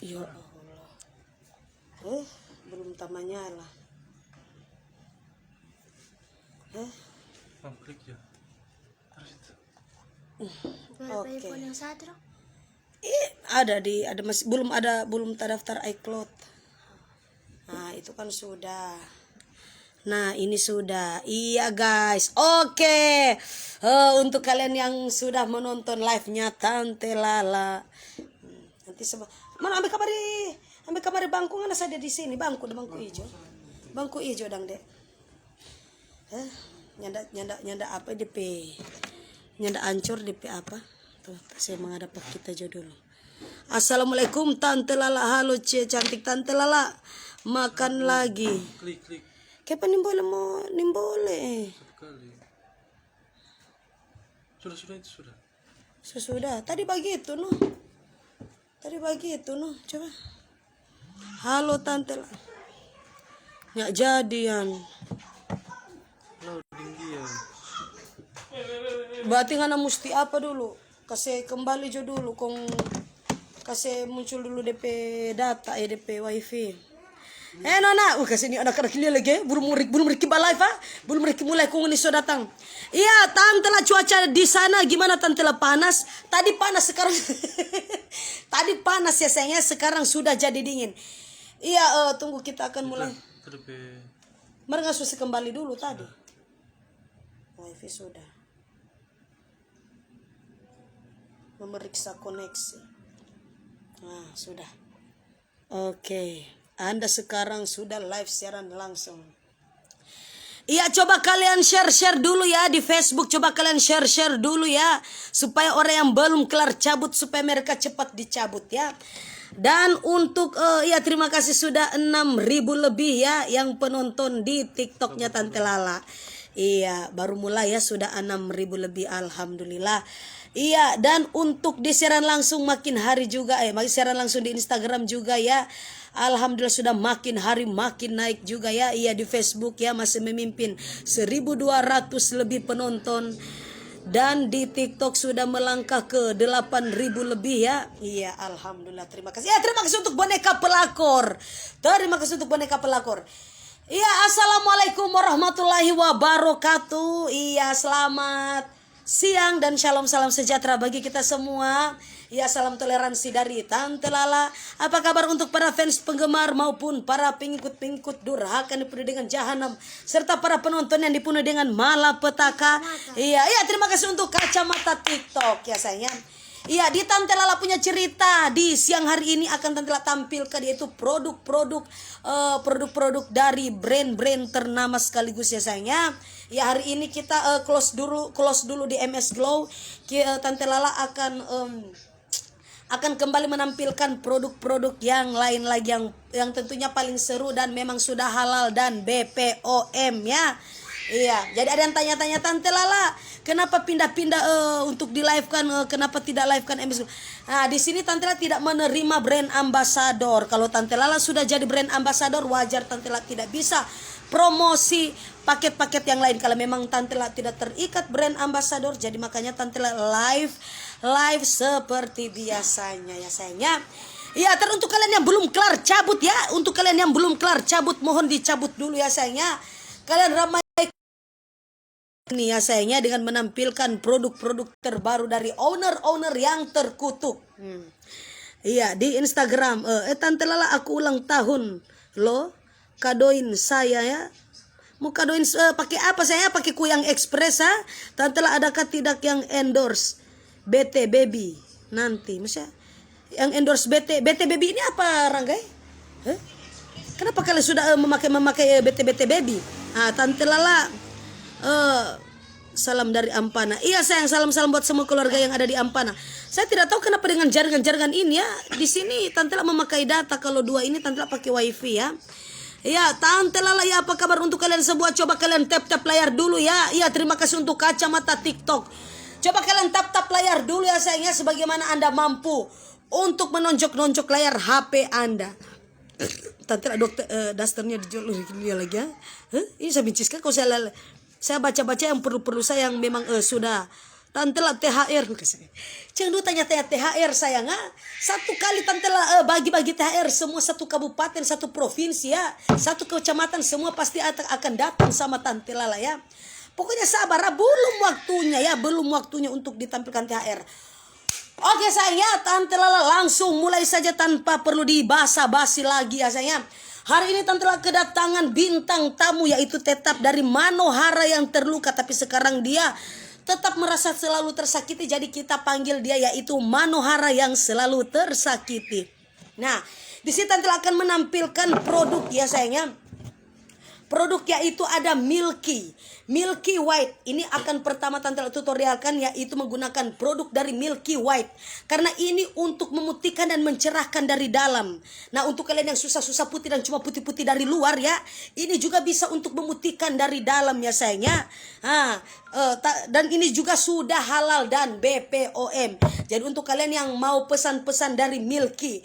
Ya Allah. Belum tamanya lah. Klik ya. Terus itu. Oke. iPhone yang satu dong. Ada masih belum terdaftar iCloud. Nah, itu kan sudah. Nah, ini sudah. Iya, guys. Oke. Untuk kalian yang sudah menonton live-nya Tante Lala. Nanti mana ambil kamar bangku mana saya di sini, bangku hijau. Bangku hijau dang, Dek. Nyanda apa DP? Nyanda ancur DP apa? Tuh, saya menghadap kita aja dulu. Assalamualaikum Tante Lala. Halo cantik Tante Lala. Makan lagi. Klik. Kapan nimbole? Satu kali. Sudah itu sudah. Sesudah. Tadi begitu noh. Coba. Halo Tante Lala. Nggak jadian. Loading dia. Berarti ngana mesti apa dulu? Kasih kembali jo dulu kasih muncul dulu DP data DP wifi. Nona, kasih ni anak kecil lagi, belum mereka live belum mereka mulai kung ini sudah datang. Iya, Tante lah cuaca di sana gimana Tante lah panas? Tadi panas sekarang, tadi panas ya sayangnya sekarang sudah jadi dingin. Iya, tunggu kita akan mulai. Mereka susah kembali dulu tadi. Wifi sudah. Memeriksa koneksi. Nah, sudah. Oke. Anda sekarang sudah live siaran langsung. Iya, coba kalian share dulu ya di Facebook. Coba kalian share dulu ya. Supaya orang yang belum kelar cabut, supaya mereka cepat dicabut ya. Dan untuk, ya terima kasih sudah 6.000 lebih ya yang penonton di TikToknya Tante Lala. Iya, baru mulai ya sudah 6.000 lebih, alhamdulillah. Iya, dan untuk di siaran langsung makin hari juga siaran langsung di Instagram juga ya. Alhamdulillah sudah makin hari makin naik juga ya. Iya, di Facebook ya masih memimpin 1.200 lebih penonton. Dan di TikTok sudah melangkah ke 8.000 lebih ya. Iya, alhamdulillah, terima kasih. Ya, terima kasih untuk boneka pelakor. Iya, assalamualaikum warahmatullahi wabarakatuh. Iya, selamat siang dan shalom, salam sejahtera bagi kita semua. Ya, salam toleransi dari Tante Lala. Apa kabar untuk para fans penggemar maupun para pengikut durhaka yang dipenuhi dengan jahanam, serta para penonton yang dipenuhi dengan malapetaka. Iya, terima kasih untuk kacamata TikTok ya sayangnya. Iya, di Tante Lala punya cerita di siang hari ini akan Tante Lala tampilkan, yaitu produk-produk dari brand-brand ternama sekaligus ya sayangnya. Ya, hari ini kita close dulu di MS Glow. Tante Lala akan kembali menampilkan produk-produk yang lain lagi yang tentunya paling seru dan memang sudah halal dan BPOM ya. Iya, jadi ada yang tanya-tanya Tante Lala, kenapa pindah-pindah untuk di live kan, kenapa tidak live kan MS? Nah, di sini Tante Lala tidak menerima brand ambassador. Kalau Tante Lala sudah jadi brand ambassador, wajar Tante Lala tidak bisa promosi paket-paket yang lain. Kalau memang Tante Lala tidak terikat brand ambassador, jadi makanya Tante Lala live seperti biasanya ya sayangnya. Iya, untuk kalian yang belum kelar cabut ya, mohon dicabut dulu ya sayangnya. Kalian ramai ini ya sayangnya dengan menampilkan produk-produk terbaru dari owner yang terkutuk. Iya, di Instagram. Tante Lala, aku ulang tahun lo, kadoin saya ya. Mau kadoin pakai apa saya? Pakai kuyang ekspres ha? Tante Lala, adakah tidak yang endorse BT Baby nanti? Maksudnya yang endorse BT Baby ini apa, Ranggai? Kenapa kalian sudah memakai BT Baby? Tante Lala, salam dari Ampana. Iya sayang, salam buat semua keluarga yang ada di Ampana. Saya tidak tahu kenapa dengan jaringan ini ya. Di sini Tante Lala memakai data, kalau dua ini Tante Lala pakai wifi ya. Iya, Tante Lala ya, apa kabar untuk kalian semua? Coba kalian tap layar dulu ya. Iya, terima kasih untuk kacamata TikTok. Coba kalian tap layar dulu ya sayangnya, sebagaimana Anda mampu untuk menonjok layar HP Anda. Tante Lala dasternya dijual lagi ya. Ini saya benciskan kalau saya baca-baca yang perlu saya yang memang sudah Tante lah THR. Ceng dulu tanya-tanya THR sayang. Satu kali tante lah bagi-bagi THR semua satu kabupaten, satu provinsi ya, satu kecamatan semua pasti akan datang sama tante Lala ya. Pokoknya sabar, belum waktunya ya, belum waktunya untuk ditampilkan THR. Oke sayang ya, tante Lala langsung mulai saja tanpa perlu dibasa-basi lagi ya sayang. Hari ini tante Lala kedatangan bintang tamu yaitu tetap dari Manohara yang terluka, tapi sekarang dia tetap merasa selalu tersakiti, jadi kita panggil dia yaitu Manohara yang selalu tersakiti. Nah, di sini tante Lala akan menampilkan produk ya sayangnya. Produk yaitu ada Milky White. Ini akan pertama tante tutorialkan yaitu menggunakan produk dari Milky White. Karena ini untuk memutihkan dan mencerahkan dari dalam. Nah, untuk kalian yang susah-susah putih dan cuma putih-putih dari luar ya, ini juga bisa untuk memutihkan dari dalam ya sayangnya. Dan ini juga sudah halal dan BPOM. Jadi untuk kalian yang mau pesan-pesan dari Milky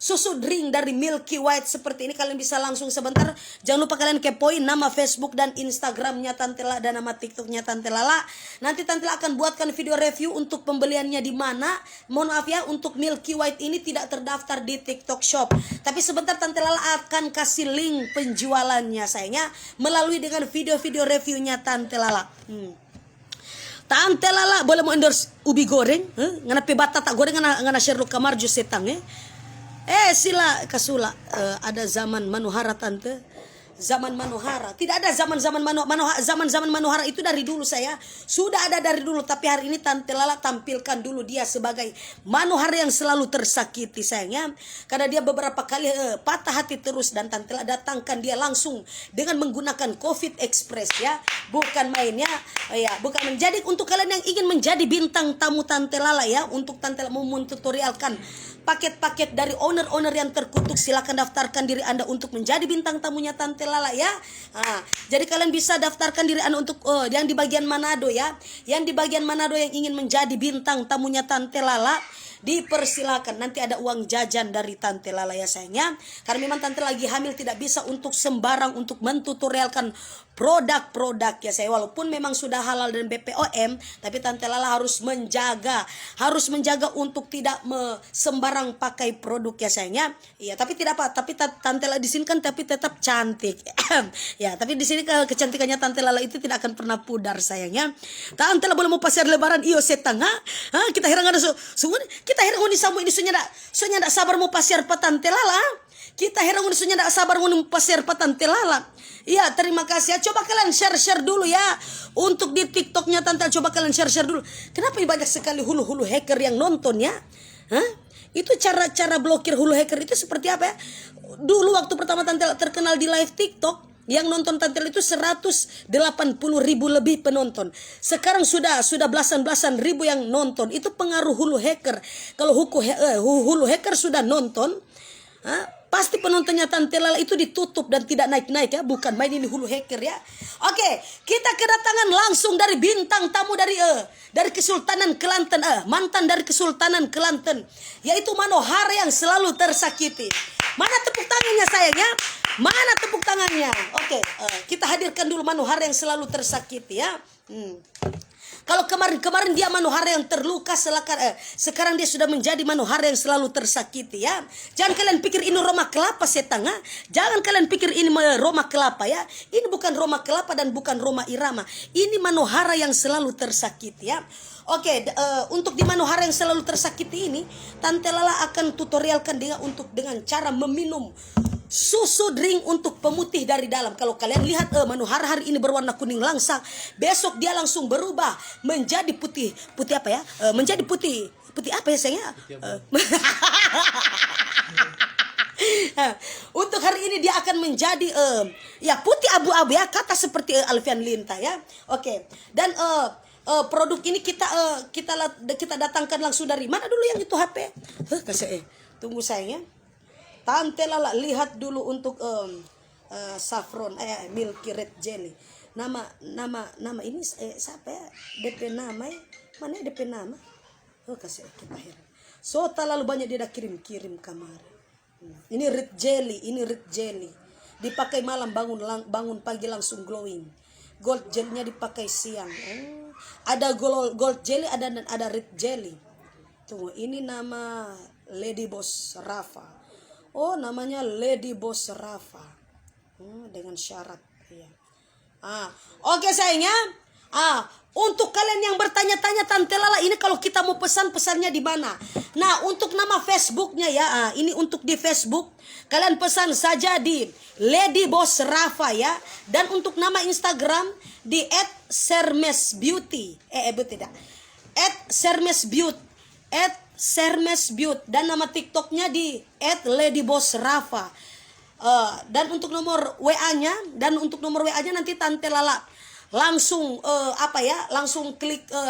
susu drink dari Milky White seperti ini, kalian bisa langsung sebentar. Jangan lupa kalian kepoin nama Facebook dan Instagramnya Tante Lala dan nama TikToknya Tante Lala. Nanti Tante Lala akan buatkan video review untuk pembeliannya di mana. Mohon maaf ya, untuk Milky White ini tidak terdaftar di TikTok Shop. Tapi sebentar Tante Lala akan kasih link penjualannya sayangnya melalui dengan video-video reviewnya Tante Lala. Tante Lala boleh mau endorse ubi goreng? Ngana pe batata goreng ngana Sherlock Kamarjo setang sila kasula ada zaman Manohara tante. Zaman Manohara. Tidak ada zaman-zaman Manohara itu dari dulu saya. Sudah ada dari dulu, tapi hari ini Tante Lala tampilkan dulu dia sebagai Manohara yang selalu tersakiti sayangnya. Karena dia beberapa kali patah hati terus dan Tante Lala datangkan dia langsung dengan menggunakan COVID Express ya. Bukan mainnya ya, bukan menjadi untuk kalian yang ingin menjadi bintang tamu Tante Lala ya, untuk Tante Lala mau tutorialkan paket-paket dari owner-owner yang terkutuk, silakan daftarkan diri Anda untuk menjadi bintang tamunya Tante Lala ya. Jadi kalian bisa daftarkan diri Anda untuk yang di bagian Manado ya. Yang di bagian Manado yang ingin menjadi bintang tamunya Tante Lala, dipersilakan. Nanti ada uang jajan dari Tante Lala ya sayangnya. Karena memang Tante lagi hamil, tidak bisa untuk sembarang untuk mentutorialkan produk-produk ya saya. Walaupun memang sudah halal dan BPOM, tapi Tante Lala harus menjaga untuk tidak sembarang pakai produk ya sayangnya. Iya, tapi tidak apa, tapi Tante Lala di sini kan tapi tetap cantik. Ya, tapi di sini kecantikannya Tante Lala itu tidak akan pernah pudar sayangnya. Tante Lala boleh mau pasar lebaran iyo setang kita herang ada kita herang ni samu ini sonya ndak sabar mau pasar pa Tante Lala. Kita herang ni sonya ndak sabar mau pasar pa Tante Lala. Iya, terima kasih ya. Coba kalian share dulu ya. Untuk di TikToknya Tante, coba kalian share dulu. Kenapa banyak sekali hulu-hulu hacker yang nonton ya? Itu cara blokir hulu hacker itu seperti apa ya? Dulu waktu pertama Tante terkenal di live TikTok, yang nonton Tante itu 180.000 lebih penonton. Sekarang sudah belasan ribu yang nonton. Itu pengaruh hulu hacker. Kalau hulu hacker sudah nonton, pasti penontonnya Tante Lala itu ditutup dan tidak naik-naik ya. Bukan main ini hulu hacker ya. Oke, kita kedatangan langsung dari bintang tamu dari Kesultanan Kelantan, mantan dari Kesultanan Kelantan, yaitu Manohara yang selalu tersakiti. Mana tepuk tangannya sayangnya? Mana tepuk tangannya? Oke, kita hadirkan dulu Manohara yang selalu tersakiti ya. Kalau kemarin dia Manohara yang terluka, sekarang dia sudah menjadi Manohara yang selalu tersakiti ya. Jangan kalian pikir ini Roma Kelapa setang. Jangan kalian pikir ini Roma Kelapa ya. Ini bukan Roma Kelapa dan bukan Roma Irama. Ini Manohara yang selalu tersakiti ya. Oke, untuk di Manohara yang selalu tersakiti ini, Tante Lala akan tutorialkan dia dengan cara meminum susu drink untuk pemutih dari dalam. Kalau kalian lihat Manohara hari ini berwarna kuning langsang, besok dia langsung berubah menjadi putih apa ya? Menjadi putih apa ya sayangnya? Untuk hari ini dia akan menjadi putih abu-abu ya, kata seperti Alfian Linta ya. Oke. Dan produk ini kita datangkan langsung dari mana dulu yang itu HP? Tunggu sayangnya. Tante Lala lihat dulu untuk saffron Milky Red Jelly. Nama ini siapa ya? DP nama ya? Mana ya DP nama? Kasih kita heran. So terlalu banyak dia dah kirim kemarin. Ini Red Jelly. Dipakai malam bangun pagi langsung glowing. Gold jelnya dipakai siang. Ada gold jelly, ada red jelly. Tunggu, ini nama Lady Boss Rafa. Oh, namanya Lady Boss Rafa. Dengan syarat, iya. Oke sayangnya. Untuk kalian yang bertanya-tanya Tante Lala ini kalau kita mau pesannya di mana? Nah, untuk nama Facebooknya ya, ini untuk di Facebook kalian pesan saja di Lady Boss Rafa ya. Dan untuk nama Instagram di @sermesbeauty. Tidak. @sermesbeauty. Dan nama TikToknya di @ladybossrafa. Dan untuk nomor WA-nya nanti Tante Lala langsung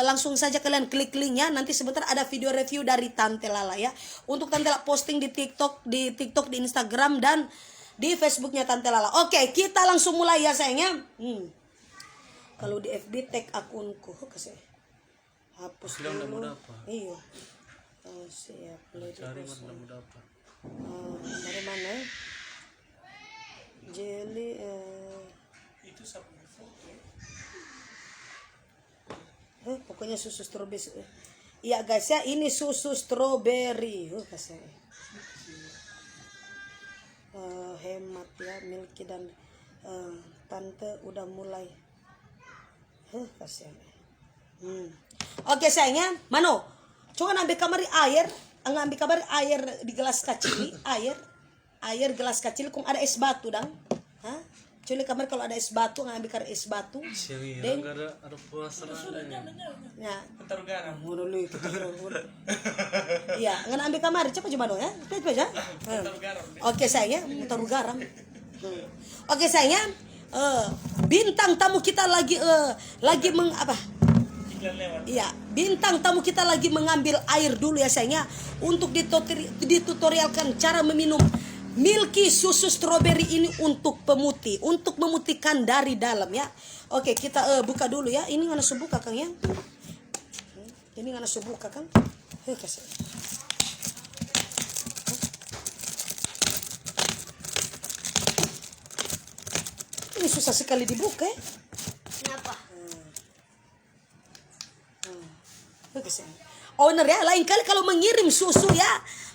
langsung saja kalian klik linknya. Nanti sebentar ada video review dari Tante Lala ya. Untuk Tante Lala posting di TikTok, di Instagram dan di Facebooknya Tante Lala. Oke, kita langsung mulai ya sayangnya. Kalau di FB tag akunku, kasih hapus dulu. Iya. Siap. Cari mana mudah apa? Dari mana? Jelly. Itu sapu Pokoknya susu stroberi. Iya guys ya, ini susu stroberi. Kasih. Hemat ya, Milky dan Tante udah mulai. Kasih. Oke sayangnya, Mano, coba ambil kamar air di gelas kecil, air gelas kecil, kung ada es batu dang. Culi kamar kalau ada es batu, ngambil es batu. Deng ada puasa ya. Taruh garam. Muruli kita iya, ngan ambil kamar, cepat Mano ya. Cepat ya. Oke sayangnya, taruh garam. Oke sayangnya, bintang tamu kita lagi iya, bintang tamu kita lagi mengambil air dulu ya sayangnya untuk ditutorialkan cara meminum Milky susu stroberi ini untuk pemutih, untuk memutihkan dari dalam ya. Oke, kita buka dulu ya. Ini ngana subuka Kang ya. Ini ngana subuka Kang. Kasih. Ini susah sekali dibuka ya. Kenapa? Kasih. Owner ya, lain kali kalau mengirim susu ya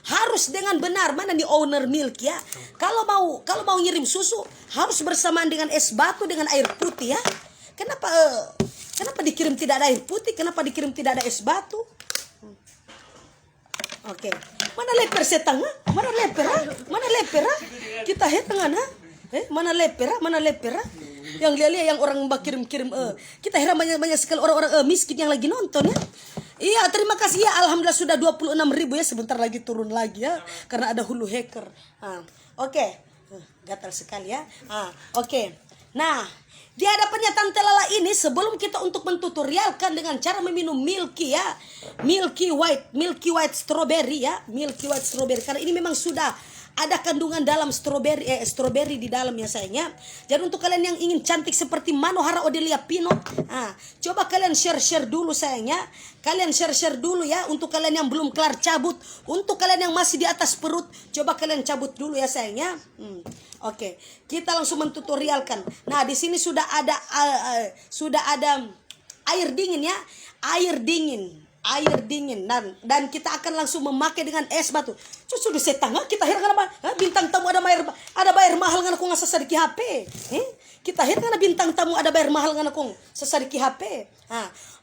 harus dengan benar. Mana nih owner milk ya? Kalau mau ngirim susu harus bersamaan dengan es batu dengan air putih ya. Kenapa dikirim tidak ada air putih? Kenapa dikirim tidak ada es batu? Oke. Mana leper setang? Mana leper? Kita hetangan ha? Mana leper? Yang lihat yang orang kirim-kirim kita heran banyak sekali orang-orang miskin yang lagi nonton ya. Iya, terima kasih ya. Alhamdulillah sudah 26.000 ya. Sebentar lagi turun lagi ya. Karena ada hulu hacker. Oke. Gatal sekali ya. Oke. Nah, di hadapannya Tante Lala ini sebelum kita untuk mentutorialkan dengan cara meminum Milky ya. Milky white strawberry ya. Milky white strawberry. Karena ini memang sudah ada kandungan dalam strawberry di dalam ya sayangnya. Jadi untuk kalian yang ingin cantik seperti Manohara Odelia Pinot, coba kalian share dulu sayangnya. Kalian share dulu ya untuk kalian yang belum kelar cabut. Untuk kalian yang masih di atas perut, coba kalian cabut dulu ya sayangnya. Oke, kita langsung mentutorialkan. Nah, di sini sudah ada air dingin ya. Air dingin dan kita akan langsung memakai dengan es batu. Sudah setengah kita heran kenapa? Bintang tamu ada bayar mahal ngana kong sasadiki HP. Kita heran karena bintang tamu ada bayar mahal ngana kong sasadiki HP.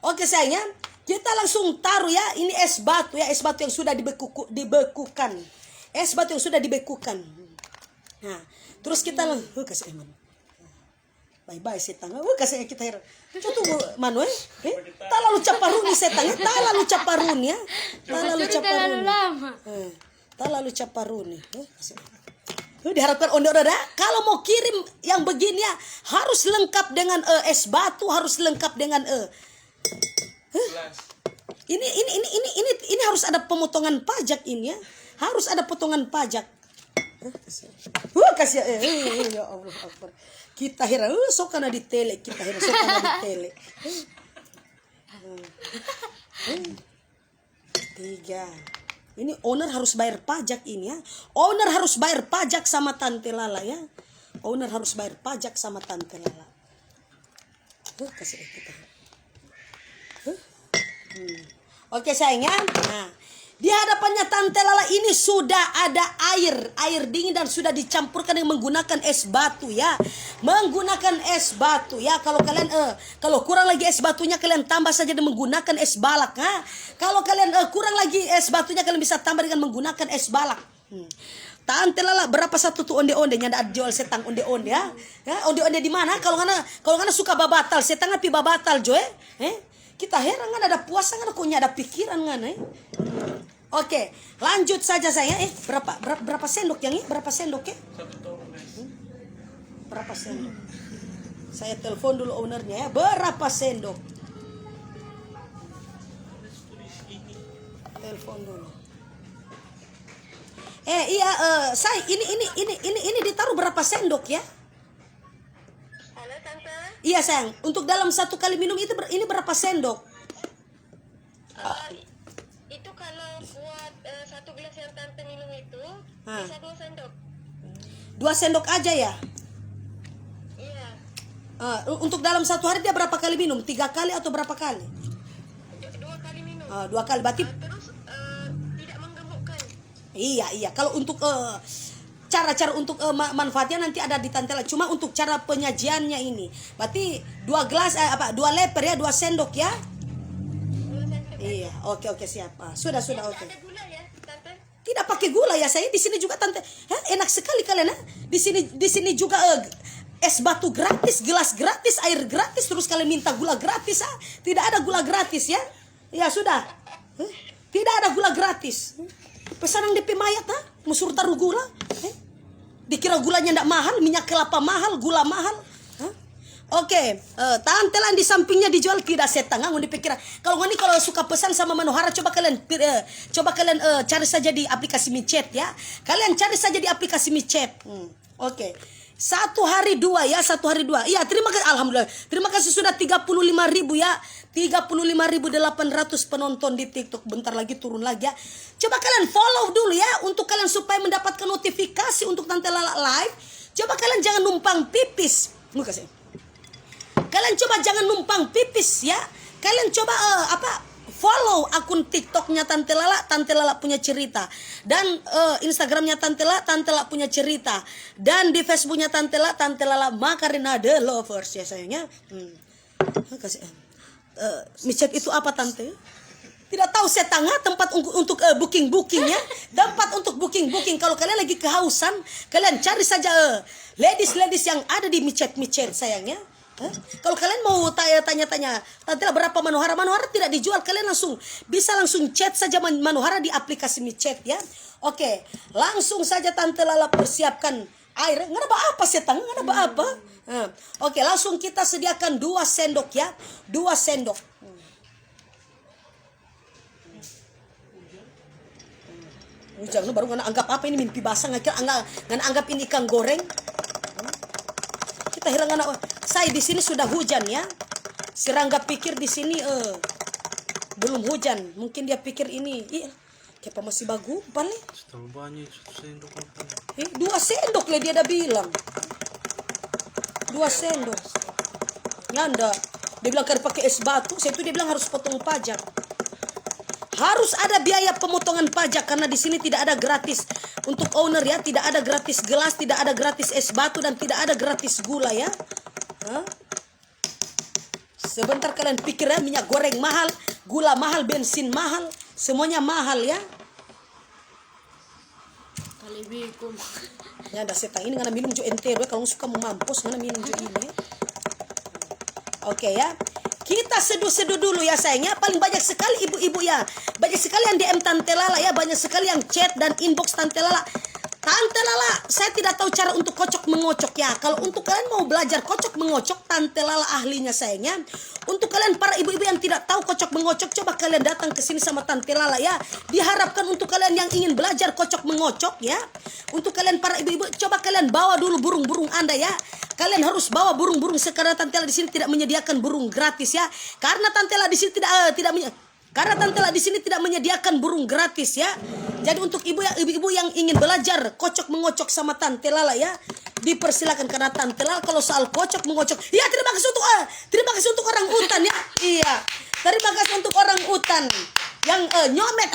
Oke sayangnya, kita langsung taruh ya. Ini es batu ya, es batu yang sudah dibekukan. Es batu yang sudah dibekukan. Nah, terus kita kasih eman. Bye-bye setangga. Kasih kita heran. Tunggu Manu tak lalu caparuni setangga. Tak lalu caparuni ya. Tak lalu caparuni. Diharapkan owner kalau mau kirim yang begini ya harus lengkap dengan es batu, harus lengkap dengan ini harus ada pemotongan pajak ini ya. Harus ada potongan pajak. Kasih ya Allah Akbar. Kita heran, sok kana di tele, kita heran sok kana di tele. 3. Ini owner harus bayar pajak ini ya. Owner harus bayar pajak sama Tante Lala ya. Owner harus bayar pajak sama Tante Lala. Kasih kita. Oke sayangnya. Nah, di hadapannya Tante Lala ini sudah ada air dingin dan sudah dicampurkan dengan menggunakan es batu ya. Menggunakan es batu ya. Kalau kalian kalau kurang lagi es batunya kalian tambah saja dengan menggunakan es balak. Kalau kalian kurang lagi es batunya kalian bisa tambah dengan menggunakan es balak. Tante Lala berapa satu tuh onde-ondenya ada jual setang onde-onde ya. Onde-onde di mana? Kalau ngana suka babatal, setang api babatal jo Kita heran kan ada puasa kan akunya ada pikiran kan Oke, lanjut saja saya berapa sendok yang ini? Berapa sendok ya? 1 tahun guys. Berapa sendok? Saya telepon dulu ownernya ya. Berapa sendok? Telepon dulu. Iya, saya ini ditaruh berapa sendok ya? Halo Tante. Iya sayang, untuk dalam satu kali minum itu ini berapa sendok? Itu kalau buat 1 gelas yang Tante minum itu bisa 2 sendok. 2 sendok aja ya? Iya. Untuk dalam satu hari dia berapa kali minum? 3 kali atau berapa kali? 2 kali minum. 2 kali, berarti Terus tidak menggemukkan. iya. Kalau untuk cara-cara untuk manfaatnya nanti ada di Tante Lala. Cuma untuk cara penyajiannya ini, berarti 2 gelas 2 leper ya, 2 sendok ya? 2 sendok. Iya, oke siap. Sudah oke. Ada gula ya Tante? Tidak pakai gula ya saya di sini juga Tante. Enak sekali kalian Di sini juga es batu gratis, gelas gratis, air gratis, terus kalian minta gula gratis Tidak ada gula gratis ya. Ya sudah. Tidak ada gula gratis. Pesanan DP mayat musur taruh gula. Dikira gulanya ndak mahal, minyak kelapa mahal, gula mahal. Oke, Tante Lala di sampingnya dijual tidak setang. Ngun dipikir kalau suka pesan sama Manohara coba kalian cari saja di aplikasi micet ya. Kalian cari saja di aplikasi micet. Oke. 1 hari 2 ya, 1 hari 2. Iya, terima kasih alhamdulillah. Terima kasih sudah 35.000 ya. 35.800 penonton di TikTok. Bentar lagi turun lagi ya. Coba kalian follow dulu ya untuk kalian supaya mendapatkan notifikasi untuk Tante Lala live. Coba kalian jangan numpang pipis. Kalian coba jangan numpang pipis ya. Kalian coba follow akun TikToknya Tante Lala punya cerita. Dan Instagramnya Tante Lala punya cerita. Dan di Facebooknya Tante Lala Makarina The Lovers ya sayangnya. Micet itu apa Tante? Tidak tahu setengah tempat untuk booking ya. Tempat untuk booking. Kalau kalian lagi kehausan, kalian cari saja ladies yang ada di micet sayangnya. Kalau kalian mau tanya-tanya Tante Lala berapa Manohara tidak dijual, kalian bisa langsung chat saja Manohara di aplikasi micet ya. Oke, langsung saja Tante Lala persiapkan air. Nggak apa setang, nggak apa. Oke, langsung kita sediakan 2 sendok ya, 2 sendok. Jangan baru nggak anggap apa ini mimpi basah, nggak anggap ini ikan goreng. Kita hilang anak. Saya di sini sudah hujan ya. Serangga pikir di sini belum hujan. Mungkin dia pikir ini kayak masih bagus balik. Terlalu banyak 1 sendok apa? 2 sendok lah dia dah bilang. 2 sendok. Nganda. Dia bilang kan pakai es batu. Saya itu dia bilang harus potong pajak. Harus ada biaya pemotongan pajak karena di sini tidak ada gratis untuk owner ya, tidak ada gratis gelas, tidak ada gratis es batu dan tidak ada gratis gula ya. Sebentar kalian pikir ya minyak goreng mahal, gula mahal, bensin mahal, semuanya mahal ya. Kalibikum. Ya ada setang ini ngana minum jo entero kalau suka mau mampus ngana minum jo ini. Oke ya. Kita seduh-seduh dulu ya sayangnya. Paling banyak sekali ibu-ibu ya. Banyak sekali yang DM Tante Lala ya. Banyak sekali yang chat dan inbox Tante Lala. Tante Lala, saya tidak tahu cara untuk kocok mengocok ya. Kalau untuk kalian mau belajar kocok mengocok, Tante Lala ahlinya sayangnya. Untuk kalian para ibu-ibu yang tidak tahu kocok mengocok, coba kalian datang ke sini sama Tante Lala ya. Diharapkan untuk kalian yang ingin belajar kocok mengocok ya. Untuk kalian para ibu-ibu, coba kalian bawa dulu burung-burung Anda ya. Kalian harus bawa burung-burung karena Tante Lala di sini tidak menyediakan burung gratis ya. Karena Tante Lala di sini tidak Karena Tante Lala di sini tidak menyediakan burung gratis ya. Jadi untuk ibu-ibu yang ingin belajar kocok mengocok sama Tante Lala ya, dipersilakan karena Tante Lala kalau soal kocok mengocok. Ya, terima kasih untuk orang hutan ya. Iya. Terima kasih untuk orang hutan yang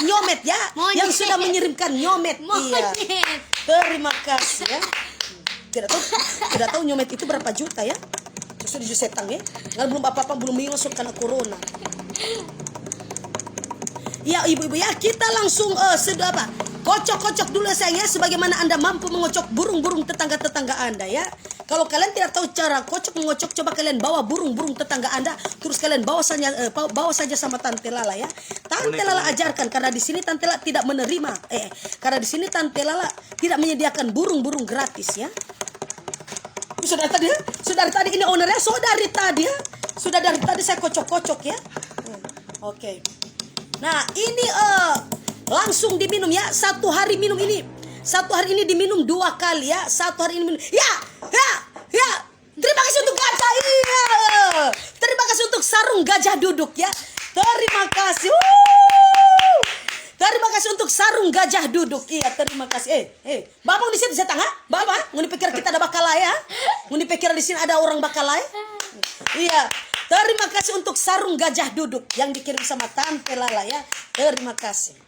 nyomet ya, Monyet. yang sudah mengirimkan nyomet. Iya. Monyet. Terima kasih ya. Tidak tahu nyomet itu berapa juta ya. Sudah setang ya. Nggak belum apa-apa belum masuk karena corona. Ya ibu-ibu ya, kita langsung sudah apa? Kocok-kocok dulu sayangnya sebagaimana Anda mampu mengocok burung-burung tetangga-tetangga Anda ya. Kalau kalian tidak tahu cara kocok mengocok, coba kalian bawa burung-burung tetangga Anda, terus kalian bawa saja sama Tante Lala ya. Tante Lala ajarkan karena di sini Tante Lala tidak menerima karena di sini Tante Lala tidak menyediakan burung-burung gratis ya. Sudah tadi ini ownernya saudari tadi ya. Sudah dari tadi saya kocok-kocok ya. Oke. Nah, ini langsung diminum ya. Satu hari ini diminum 2 kali ya. Satu hari ini minum. Ya. Terima kasih untuk gajah. Iya. Terima kasih untuk sarung gajah duduk ya. Terima kasih. Terima kasih untuk sarung gajah duduk. Iya, terima kasih. Bapak di sini setengah? Bapak, nguni pikir kita ada bakalaya? Nguni pikir di sini ada orang bakalaya? Iya. Terima kasih untuk sarung gajah duduk yang dikirim sama Tante Lala ya. Terima kasih.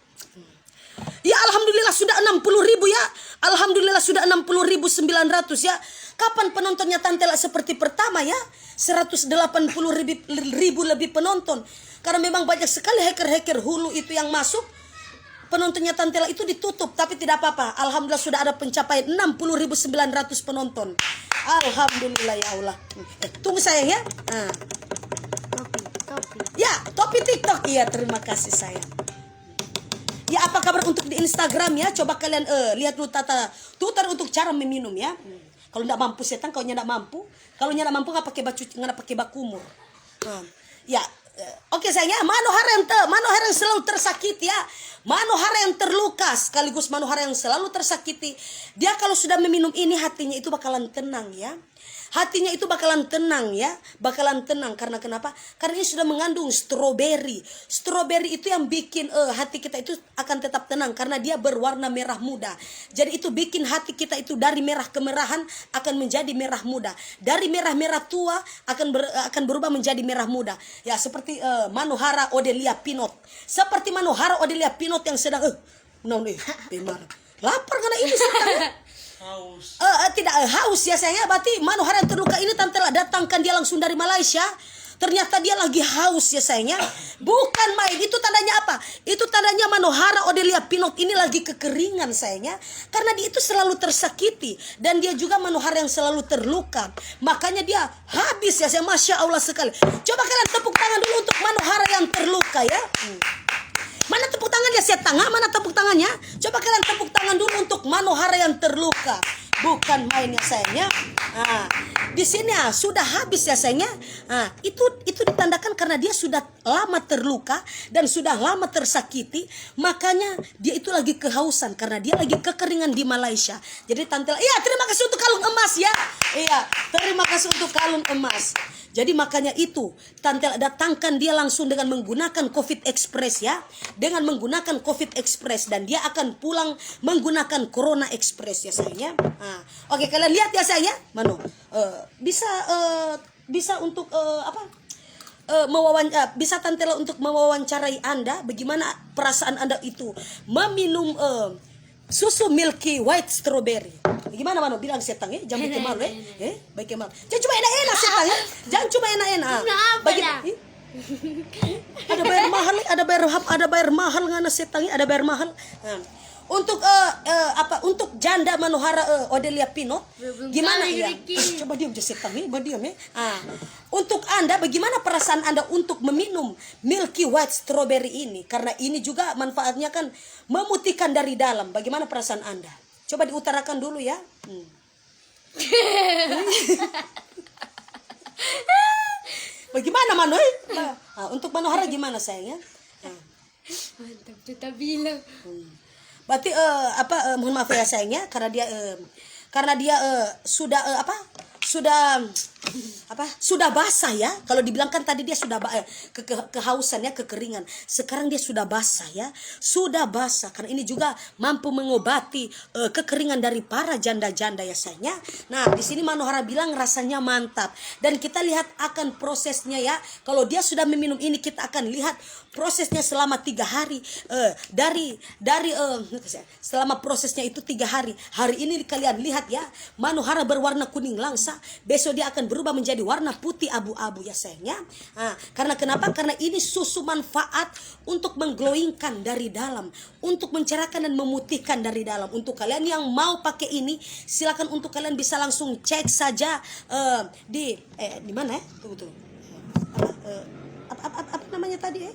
Ya alhamdulillah sudah 60.000 ya. Alhamdulillah sudah 60.900 ya. Kapan penontonnya Tante Lala seperti pertama ya? 180.000 lebih penonton. Karena memang banyak sekali hacker-hacker hulu itu yang masuk. Penontonnya Tante Lala itu ditutup, tapi tidak apa-apa. Alhamdulillah sudah ada pencapaian 60.900 penonton. Alhamdulillah ya Allah. Tunggu sayang ya. Ya, topi TikTok. Iya, terima kasih sayang. Ya, apa kabar untuk di Instagram ya? Coba kalian lihat dulu tutor untuk cara meminum ya. Kalau tidak mampu setan, kalau tidak mampu. Kalau tidak mampu nggak pakai bakumur. Ya, oke sayangnya. Manohara yang selalu tersakiti ya. Manohara yang terluka sekaligus Manohara yang selalu tersakiti. Dia kalau sudah meminum ini hatinya itu bakalan tenang ya. Hatinya itu bakalan tenang ya. Bakalan tenang karena kenapa? Karena ini sudah mengandung stroberi. Stroberi itu yang bikin hati kita itu akan tetap tenang karena dia berwarna merah muda. Jadi itu bikin hati kita itu dari merah kemerahan akan menjadi merah muda. Dari merah-merah tua akan berubah menjadi merah muda. Ya seperti Manohara Odelia Pinot. Seperti Manohara Odelia Pinot yang sedang lapar karena ini sedang Haus. Tidak haus ya sayangnya. Berarti Manohara yang terluka ini Tante Lala datangkan dia langsung dari Malaysia. Ternyata dia lagi haus ya sayangnya. Bukan main. Itu tandanya apa? Itu tandanya Manohara Odelia Pinot ini lagi kekeringan sayangnya. Karena dia itu selalu tersakiti. Dan dia juga Manohara yang selalu terluka. Makanya dia habis ya sayang. Masya Allah sekali. Coba kalian tepuk tangan dulu untuk Manohara yang terluka ya. Mana tepuk tangannya setengah? Mana tepuk tangannya? Coba kalian tepuk tangan dulu untuk Manohara yang terluka. Bukan main ya sayangnya. Di sini sudah habis ya sayangnya. Itu ditandakan karena dia sudah lama terluka dan sudah lama tersakiti. Makanya dia itu lagi kehausan karena dia lagi kekeringan di Malaysia. Jadi Tante Lala, iya terima kasih untuk kalung emas ya. Iya, terima kasih untuk kalung emas. Jadi makanya itu Tante Lala datangkan dia langsung dengan menggunakan COVID Express ya. Dengan menggunakan COVID Express dan dia akan pulang menggunakan Corona Express ya sayangnya. Oke kalian lihat ya sayangnya. Mano bisa untuk bisa Tante Lala untuk mewawancarai Anda bagaimana perasaan Anda itu meminum susu Milky White Strawberry. Gimana Mano bilang setang ya? Jangan bikin malu ya. Baik malu. Jangan cuma enak-enak setang ya. Jangan cuma enak-enak. Ada bayar mahal ngana setang ya, ada bayar mahal. Untuk untuk janda Manohara Odelia Pinot gimana ya? Coba diam aja setang ya, diam ya. Untuk Anda bagaimana perasaan Anda untuk meminum Milky White Strawberry ini? Karena ini juga manfaatnya kan memutihkan dari dalam. Bagaimana perasaan Anda? Coba diutarakan dulu ya. Bagaimana Mano? Untuk Manohara gimana sayangnya? Mantap kita bilang. Berarti mohon maaf ya sayangnya karena dia sudah apa sudah basah ya. Kalau dibilangkan tadi dia sudah kehausan ya, kekeringan. Sekarang dia sudah basah ya, sudah basah. Karena ini juga mampu mengobati kekeringan dari para janda-janda ya sayangnya. Nah di sini Manohara bilang rasanya mantap, dan kita lihat akan prosesnya ya. Kalau dia sudah meminum ini, kita akan lihat prosesnya selama 3 hari. Selama prosesnya itu 3 hari. Hari ini kalian lihat ya, Manohara berwarna kuning langsa. Besok dia akan berubah menjadi warna putih abu-abu ya sayangnya. Karena kenapa? Karena ini susu manfaat untuk mengglowingkan dari dalam, untuk mencerahkan dan memutihkan dari dalam. Untuk kalian yang mau pakai ini, silakan untuk kalian bisa langsung cek saja di mana ya? Tunggu. Apa namanya tadi ya?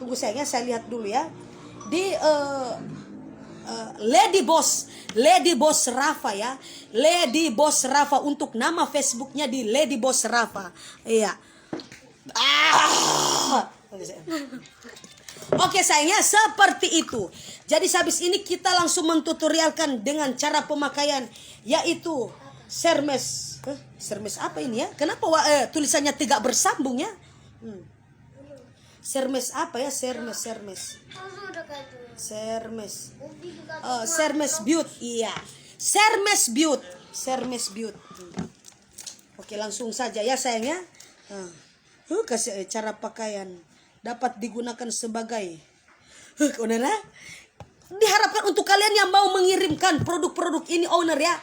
Tunggu sayangnya, saya lihat dulu ya. Di Lady Boss Rafa ya, Lady Boss Rafa, untuk nama Facebooknya di Lady Boss Rafa. Iya. Oke sayangnya, seperti itu. Jadi habis ini kita langsung mentutorialkan dengan cara pemakaian, yaitu Sermes. Sermes apa ini ya? Kenapa tulisannya tidak bersambung ya? Sermes apa ya? Sermes Beauty. Iya, Sermes Beauty. Oke, langsung saja ya sayangnya. Kasih cara pakaian dapat digunakan sebagai owner ya. Diharapkan untuk kalian yang mau mengirimkan produk-produk ini owner ya,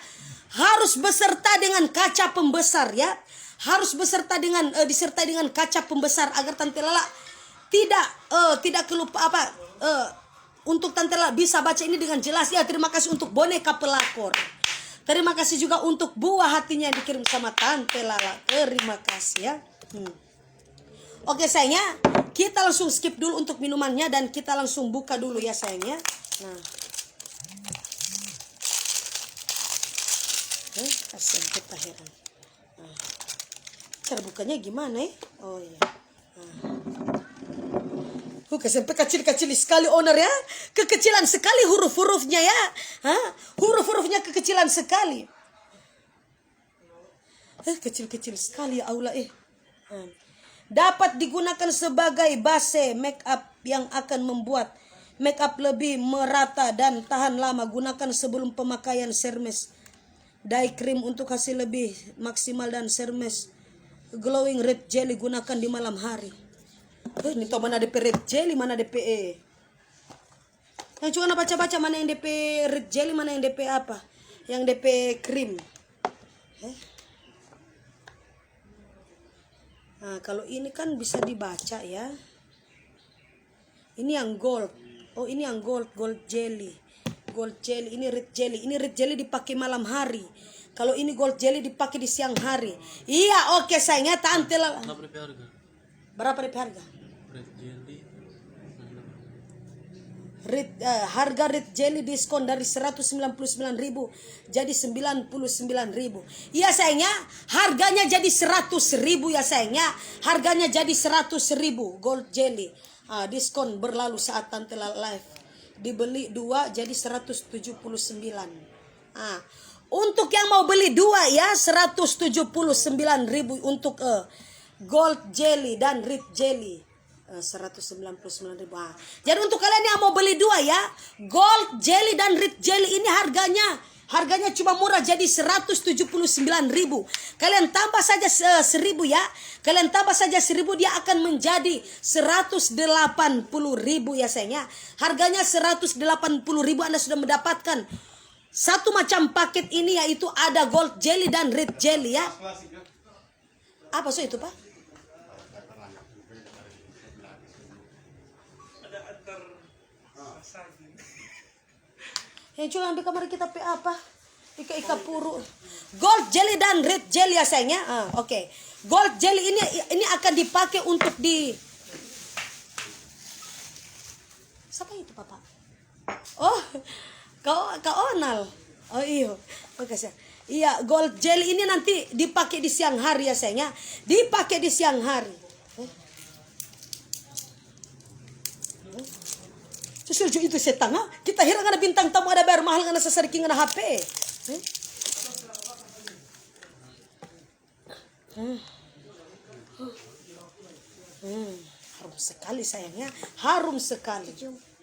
harus beserta dengan kaca pembesar ya. Harus disertai dengan kaca pembesar agar Tante Lala tidak kelupa untuk Tante Lala bisa baca ini dengan jelas ya. Terima kasih untuk boneka pelakor. Terima kasih juga untuk buah hatinya yang dikirim sama Tante Lala. Terima kasih ya. Oke sayangnya, kita langsung skip dulu untuk minumannya dan kita langsung buka dulu ya sayangnya. Nah, kasihan kita heran. Cara bukanya gimana ya? Oh iya. Sampai kecil-kecil sekali owner ya. Kekecilan sekali huruf-hurufnya ya. Huruf-hurufnya kekecilan sekali. Kecil-kecil sekali ya Allah Dapat digunakan sebagai base make up yang akan membuat make up lebih merata dan tahan lama. Gunakan sebelum pemakaian Sermes Dye Cream untuk hasil lebih maksimal, dan Sermes Glowing Red Jelly gunakan di malam hari. Ini tahu mana DP red jelly, mana DP Yang cuma baca-baca mana yang DP red jelly, mana yang DP apa? Yang DP cream. Nah, kalau ini kan bisa dibaca ya. Ini yang gold. Oh, ini yang gold jelly. Gold jelly, ini red jelly. Ini red jelly dipakai malam hari. Kalau ini gold jelly dipakai di siang hari. Iya, oke sayangnya Tante Lala. Berapa DP harga? Red jelly. Harga red jelly diskon dari 199.000 jadi 99.000. Iya sayangnya, harganya jadi 100.000 ya sayangnya. Harganya jadi 100.000 gold jelly. Diskon berlalu saat Tante Lala live. Dibeli 2 jadi 179. Untuk yang mau beli 2 ya 179.000 untuk gold jelly dan red jelly. 199.000. Jadi untuk kalian yang mau beli 2 ya, gold jelly dan red jelly ini harganya cuma murah jadi 179.000. Kalian tambah saja 1.000 ya. Kalian tambah saja 1.000, dia akan menjadi 180.000 ya sayangnya. Harganya 180.000, Anda sudah mendapatkan satu macam paket ini, yaitu ada gold jelly dan red jelly ya. Apa itu Pak? Cuma ambil kamar kita apa? Ika puru. Gold jelly dan red jelly ya sayangnya. Oke. Gold jelly ini akan dipakai untuk di. Siapa itu Papa? Oh, kau Onal. Oh iya. Oke sayang. Iya, gold jelly ini nanti dipakai di siang hari ya sayangnya. Dipakai di siang hari. Sesuju itu setengah. Kita hirang ada bintang tamu, ada bayar mahal, ada sesariking, ada HP. Harum sekali sayangnya, harum sekali.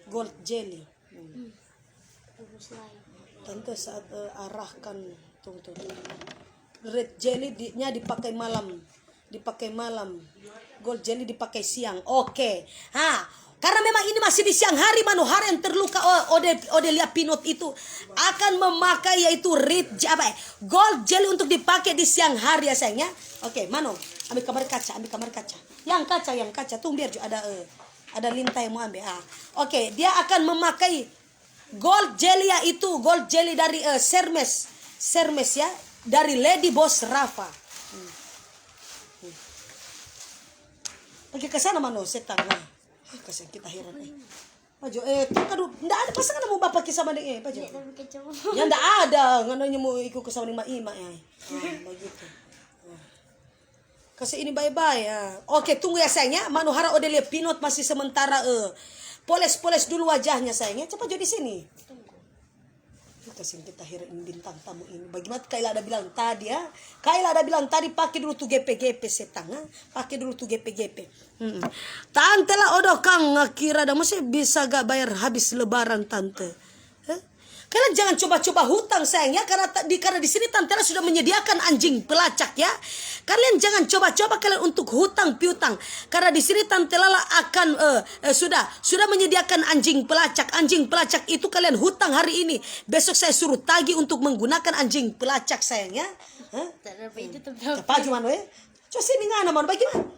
Gold jelly. Bagus lah. Tante saat arahkan tunggu. Red jelly nya dipakai malam. Gold jelly dipakai siang. Oke. Karena memang ini masih di siang hari, Manohara yang terluka Odelia Pinot itu akan memakai yaitu gold jelly untuk dipakai di siang hari ya sayangnya. Oke, Mano, ambil kamar kaca. Yang kaca. Tunggu biar ada lintah yang mau ambil. Oke, dia akan memakai gold jelly yaitu gold jelly dari Hermes ya, dari Lady Boss Rafa. Pergi ke sana Mano, setan. Kasih kita heran Pajo kadu ndak ada pasangan mau bapak kisah mandeng Pajo. Ya ndak ada, ngananya mau ikut ke sama ima ya. Begitu. Kasih ini bye-bye ya. Oke, tunggu ya sayangnya. Manohara Odelia Pinot masih sementara poles dulu wajahnya sayangnya. Cepat jadi sini. Kasih kita heran bintang tamu ini. Bagaimana Kaila ada bilang tadi ya? Kaila ada bilang tadi pakai dulu tuh GP setang. Pakai dulu tuh GP. Tante lah kang kira dah masih bisa gak bayar habis lebaran tante. Kalian jangan coba-coba hutang sayangnya karena di sini tante lah sudah menyediakan anjing pelacak ya. Kalian jangan coba-coba kalian untuk hutang piutang karena di sini tante Lala akan sudah menyediakan anjing pelacak. Anjing pelacak itu kalian hutang hari ini. Besok saya suruh tagih untuk menggunakan anjing pelacak sayangnya. Cepat gimana ya? Coba sini ngana man bagaimana?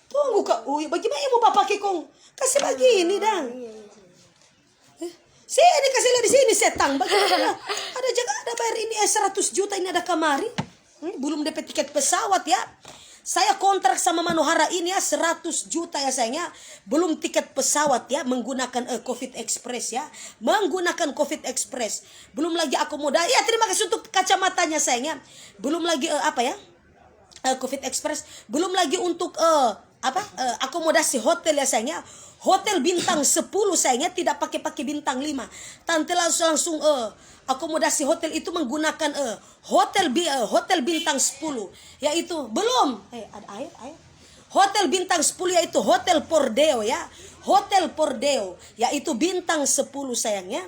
Tunggu kak, bagaimana mau bapak kong kasih begini dang. Sini kasih lihat di sini setang. Bagaimana? Ada bayar ini 100 juta ini ada kamari. Belum dapat tiket pesawat ya. Saya kontrak sama Manohara ini ya 100 juta ya sayangnya. Belum tiket pesawat ya menggunakan Covid Express ya. Menggunakan Covid Express. Belum lagi akomodasi. Ya terima kasih untuk kacamatanya sayangnya. Belum lagi Covid Express. Belum lagi untuk akomodasi hotel ya sayangnya. Hotel bintang 10 sayangnya, tidak pakai bintang 5. Tante langsung akomodasi hotel itu menggunakan hotel bintang 10 yaitu belum ada air. Hotel bintang 10 yaitu Hotel Pordeo ya. Hotel Pordeo yaitu bintang 10 sayangnya.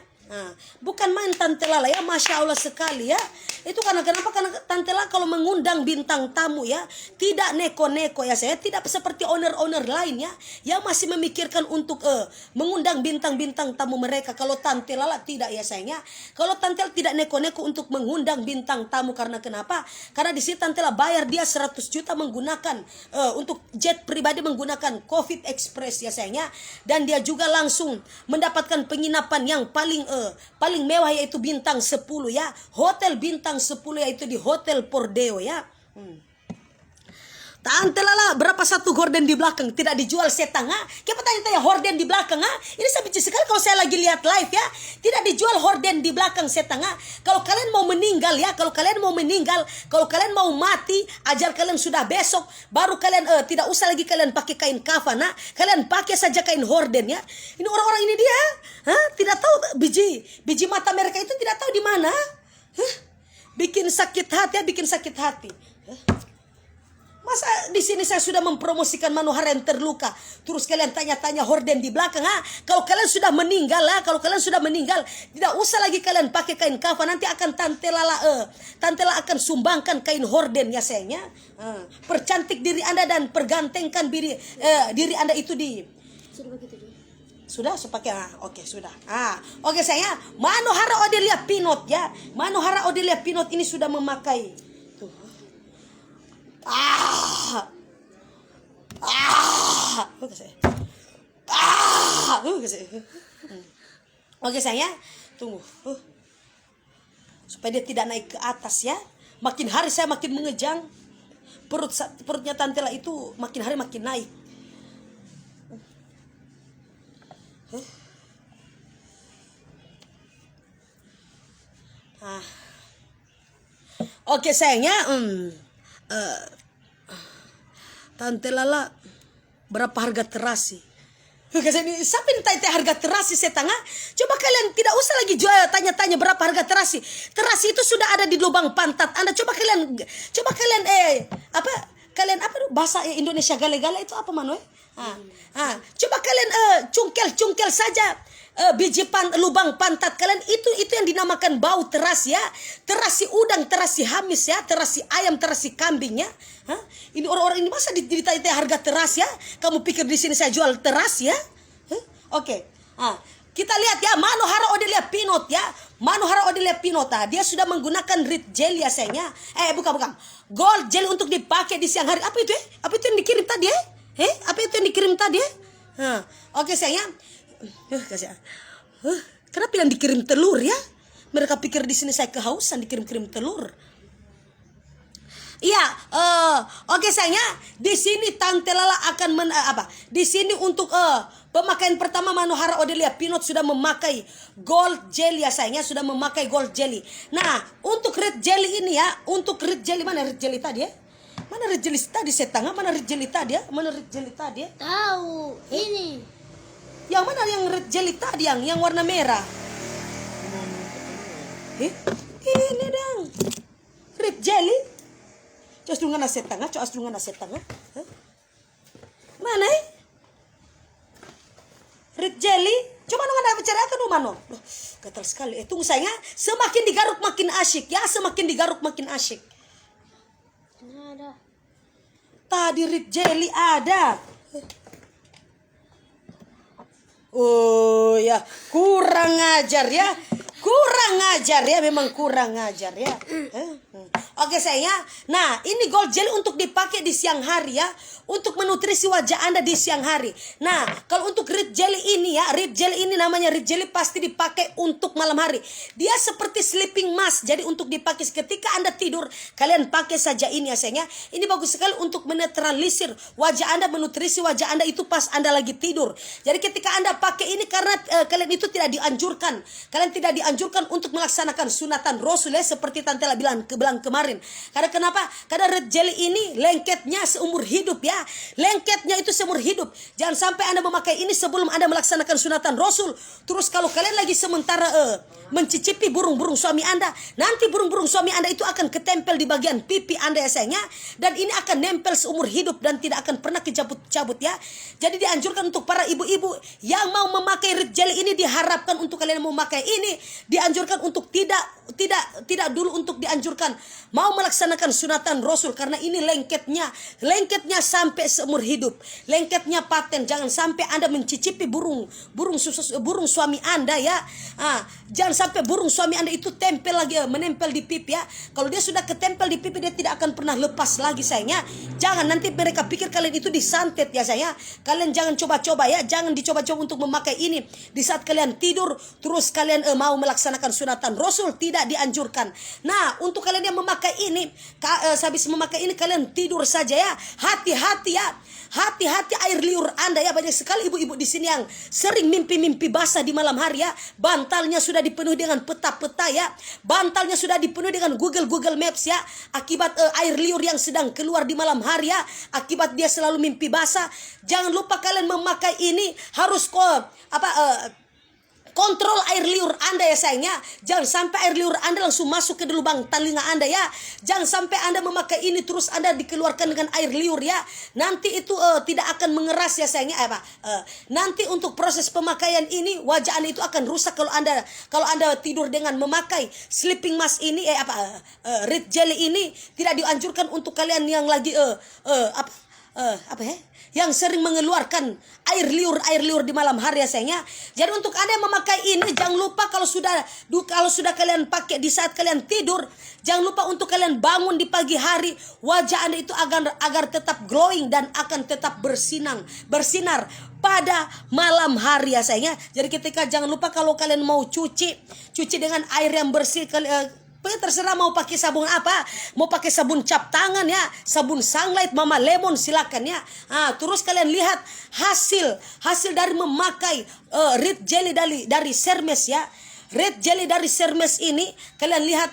Bukan main Tante Lala ya, Masya Allah sekali ya. Itu kenapa? Karena Tante Lala kalau mengundang bintang tamu ya, tidak neko-neko ya saya, tidak seperti owner-owner lain ya, yang masih memikirkan untuk mengundang bintang-bintang tamu mereka. Kalau Tante Lala tidak ya sayangnya. Kalau Tante Lala tidak neko-neko untuk mengundang bintang tamu karena kenapa? Karena di sini Tante Lala bayar dia 100 juta menggunakan untuk jet pribadi menggunakan Covid Express ya sayangnya, dan dia juga langsung mendapatkan penginapan yang paling mewah yaitu bintang 10 ya. Hotel bintang 10 yaitu di Hotel Pordeo ya. Tante Lala berapa satu horden di belakang tidak dijual setang Kita tanya horden di belakang Ini saya benci sekali kalau saya lagi lihat live ya. Tidak dijual horden di belakang setang Kalau kalian mau meninggal ya, kalau kalian mau mati, ajal kalian sudah besok, baru kalian tidak usah lagi kalian pakai kain kafan kalian pakai saja kain horden ya. Ini orang-orang ini dia tidak tahu biji mata mereka itu tidak tahu di mana. Bikin sakit hati. Masa di sini saya sudah mempromosikan Manohara yang terluka, terus kalian tanya-tanya horden di belakang Kalau kalian sudah meninggal tidak usah lagi kalian pakai kain kafan. Nanti akan Tante Lala akan sumbangkan kain horden ya sayangnya. Percantik diri Anda dan pergantengkan diri Anda itu di sudah sepakai oke sudah. Oke sayangnya, Manohara Odelia Pinot ya. Manohara Odelia Pinot ini sudah memakai Oke sayang, tunggu supaya dia tidak naik ke atas ya. Makin hari saya makin mengejang. Perutnya Tante Lala itu makin hari makin naik. Oke sayangnya, Tante Lala berapa harga terasi? Siapa yang tanya harga terasi setengah? Coba kalian tidak usah lagi jual tanya-tanya berapa harga terasi. Terasi itu sudah ada di lubang pantat Anda. Coba kalian kalian apa tuh bahasa Indonesia gale-gale itu apa Manoy? Coba kalian cungkel saja biji lubang pantat kalian, itu yang dinamakan bau teras ya. Terasi udang, terasi hamis ya, terasi ayam, terasi kambing ya. Ini orang-orang ini masa ditanya harga teras ya? Kamu pikir di sini saya jual teras ya? Oke. Kita lihat ya, Manohara Odelia Pinot ya. Manohara Odelia Pinot, dia sudah menggunakan red jelly ya sayangnya. Bukan. Gold jelly untuk dipakai di siang hari. Apa itu ya? Apa itu yang dikirim tadi ya? Apa itu yang dikirim tadi ya? Oke sayangnya. Kenapa yang dikirim telur ya? Mereka pikir di sini saya kehausan dikirim telur. Iya, oke sayangnya. Di sini Tante Lala akan di sini untuk pemakaian pertama Manohara Odelia Pinot sudah memakai gold jelly ya sayangnya, sudah memakai gold jelly. Nah, untuk red jelly ini ya, untuk red jelly mana red jelly tadi ya? Mana red jelly tadi setengah? Mana red jelly tadi ya? Mana red jelly tadi ya? Tahu, ini. Yang mana yang red jelly tadi yang warna merah? Ini dong. Red jelly. Coba asdungan setengah, coba asdungan setengah. Mana? Red jelly. Coba dong ada bicara ke rumah no. Gatal sekali. Tunggu sayangnya, semakin digaruk makin asyik ya, semakin digaruk makin asyik. Ada. Tadi red jelly ada. Oh ya, kurang ajar ya. Kurang ajar ya, memang kurang ajar ya. Oke sayangnya. Nah, ini gold jelly untuk dipakai di siang hari ya, untuk menutrisi wajah Anda di siang hari. Nah, kalau untuk red jelly ini ya, red jelly ini namanya red jelly pasti dipakai untuk malam hari. Dia seperti sleeping mask, jadi untuk dipakai ketika Anda tidur, kalian pakai saja ini ya sayangnya. Ini bagus sekali untuk menetralisir wajah Anda, menutrisi wajah Anda itu pas Anda lagi tidur. Jadi ketika Anda pakai ini karena kalian itu tidak dianjurkan, kalian tidak dianjurkan untuk melaksanakan sunatan Rasul ya, seperti Tante La bilang kemarin. Karena kenapa? Karena red jelly ini lengketnya seumur hidup ya. Lengketnya itu seumur hidup. Jangan sampai Anda memakai ini sebelum Anda melaksanakan sunatan Rasul. Terus kalau kalian lagi sementara mencicipi burung-burung suami Anda, nanti burung-burung suami Anda itu akan ketempel di bagian pipi Anda ya sayangnya. Dan ini akan nempel seumur hidup dan tidak akan pernah kecabut-cabut ya. Jadi dianjurkan untuk para ibu-ibu yang mau memakai red jelly ini, diharapkan untuk kalian memakai ini, dianjurkan untuk tidak dulu untuk dianjurkan mau melaksanakan sunatan Rasul, karena ini lengketnya sampai seumur hidup, lengketnya paten. Jangan sampai Anda mencicipi burung suami Anda ya. Jangan sampai burung suami Anda itu menempel di pipi ya. Kalau dia sudah ketempel di pipi, dia tidak akan pernah lepas lagi sayangnya. Jangan nanti mereka pikir kalian itu disantet ya sayangnya. Kalian jangan coba-coba ya, jangan dicoba-coba untuk memakai ini di saat kalian tidur terus kalian mau melaksanakan sunatan Rasul, tidak dianjurkan. Nah, untuk kalian yang memakai ini, habis memakai ini kalian tidur saja ya. Hati-hati ya. Hati-hati air liur Anda ya. Banyak sekali ibu-ibu di sini yang sering mimpi-mimpi basah di malam hari ya. Bantalnya sudah dipenuhi dengan peta-peta ya. Bantalnya sudah dipenuhi dengan Google Maps ya. Akibat air liur yang sedang keluar di malam hari ya. Akibat dia selalu mimpi basah. Jangan lupa kalian memakai ini harus kontrol air liur Anda ya sayangnya. Jangan sampai air liur Anda langsung masuk ke lubang telinga Anda ya. Jangan sampai Anda memakai ini terus Anda dikeluarkan dengan air liur ya. Nanti itu tidak akan mengeras ya sayangnya. Nanti untuk proses pemakaian ini wajah Anda itu akan rusak kalau Anda tidur dengan memakai sleeping mask ini red jelly ini. Tidak dianjurkan untuk kalian yang lagi yang sering mengeluarkan air liur di malam hari ya sayangnya. Jadi untuk Anda yang memakai ini, jangan lupa kalau sudah kalian pakai di saat kalian tidur, jangan lupa untuk kalian bangun di pagi hari, wajah Anda itu agar tetap glowing dan akan tetap bersinar pada malam hari ya sayangnya. Jadi jangan lupa kalau kalian mau cuci dengan air yang bersih, terserah mau pakai sabun apa, mau pakai sabun cap tangan ya, sabun Sunlight, Mama Lemon, silakan ya. Terus kalian lihat hasil dari memakai red jelly dari Hermes ya. Red jelly dari Hermes ini, kalian lihat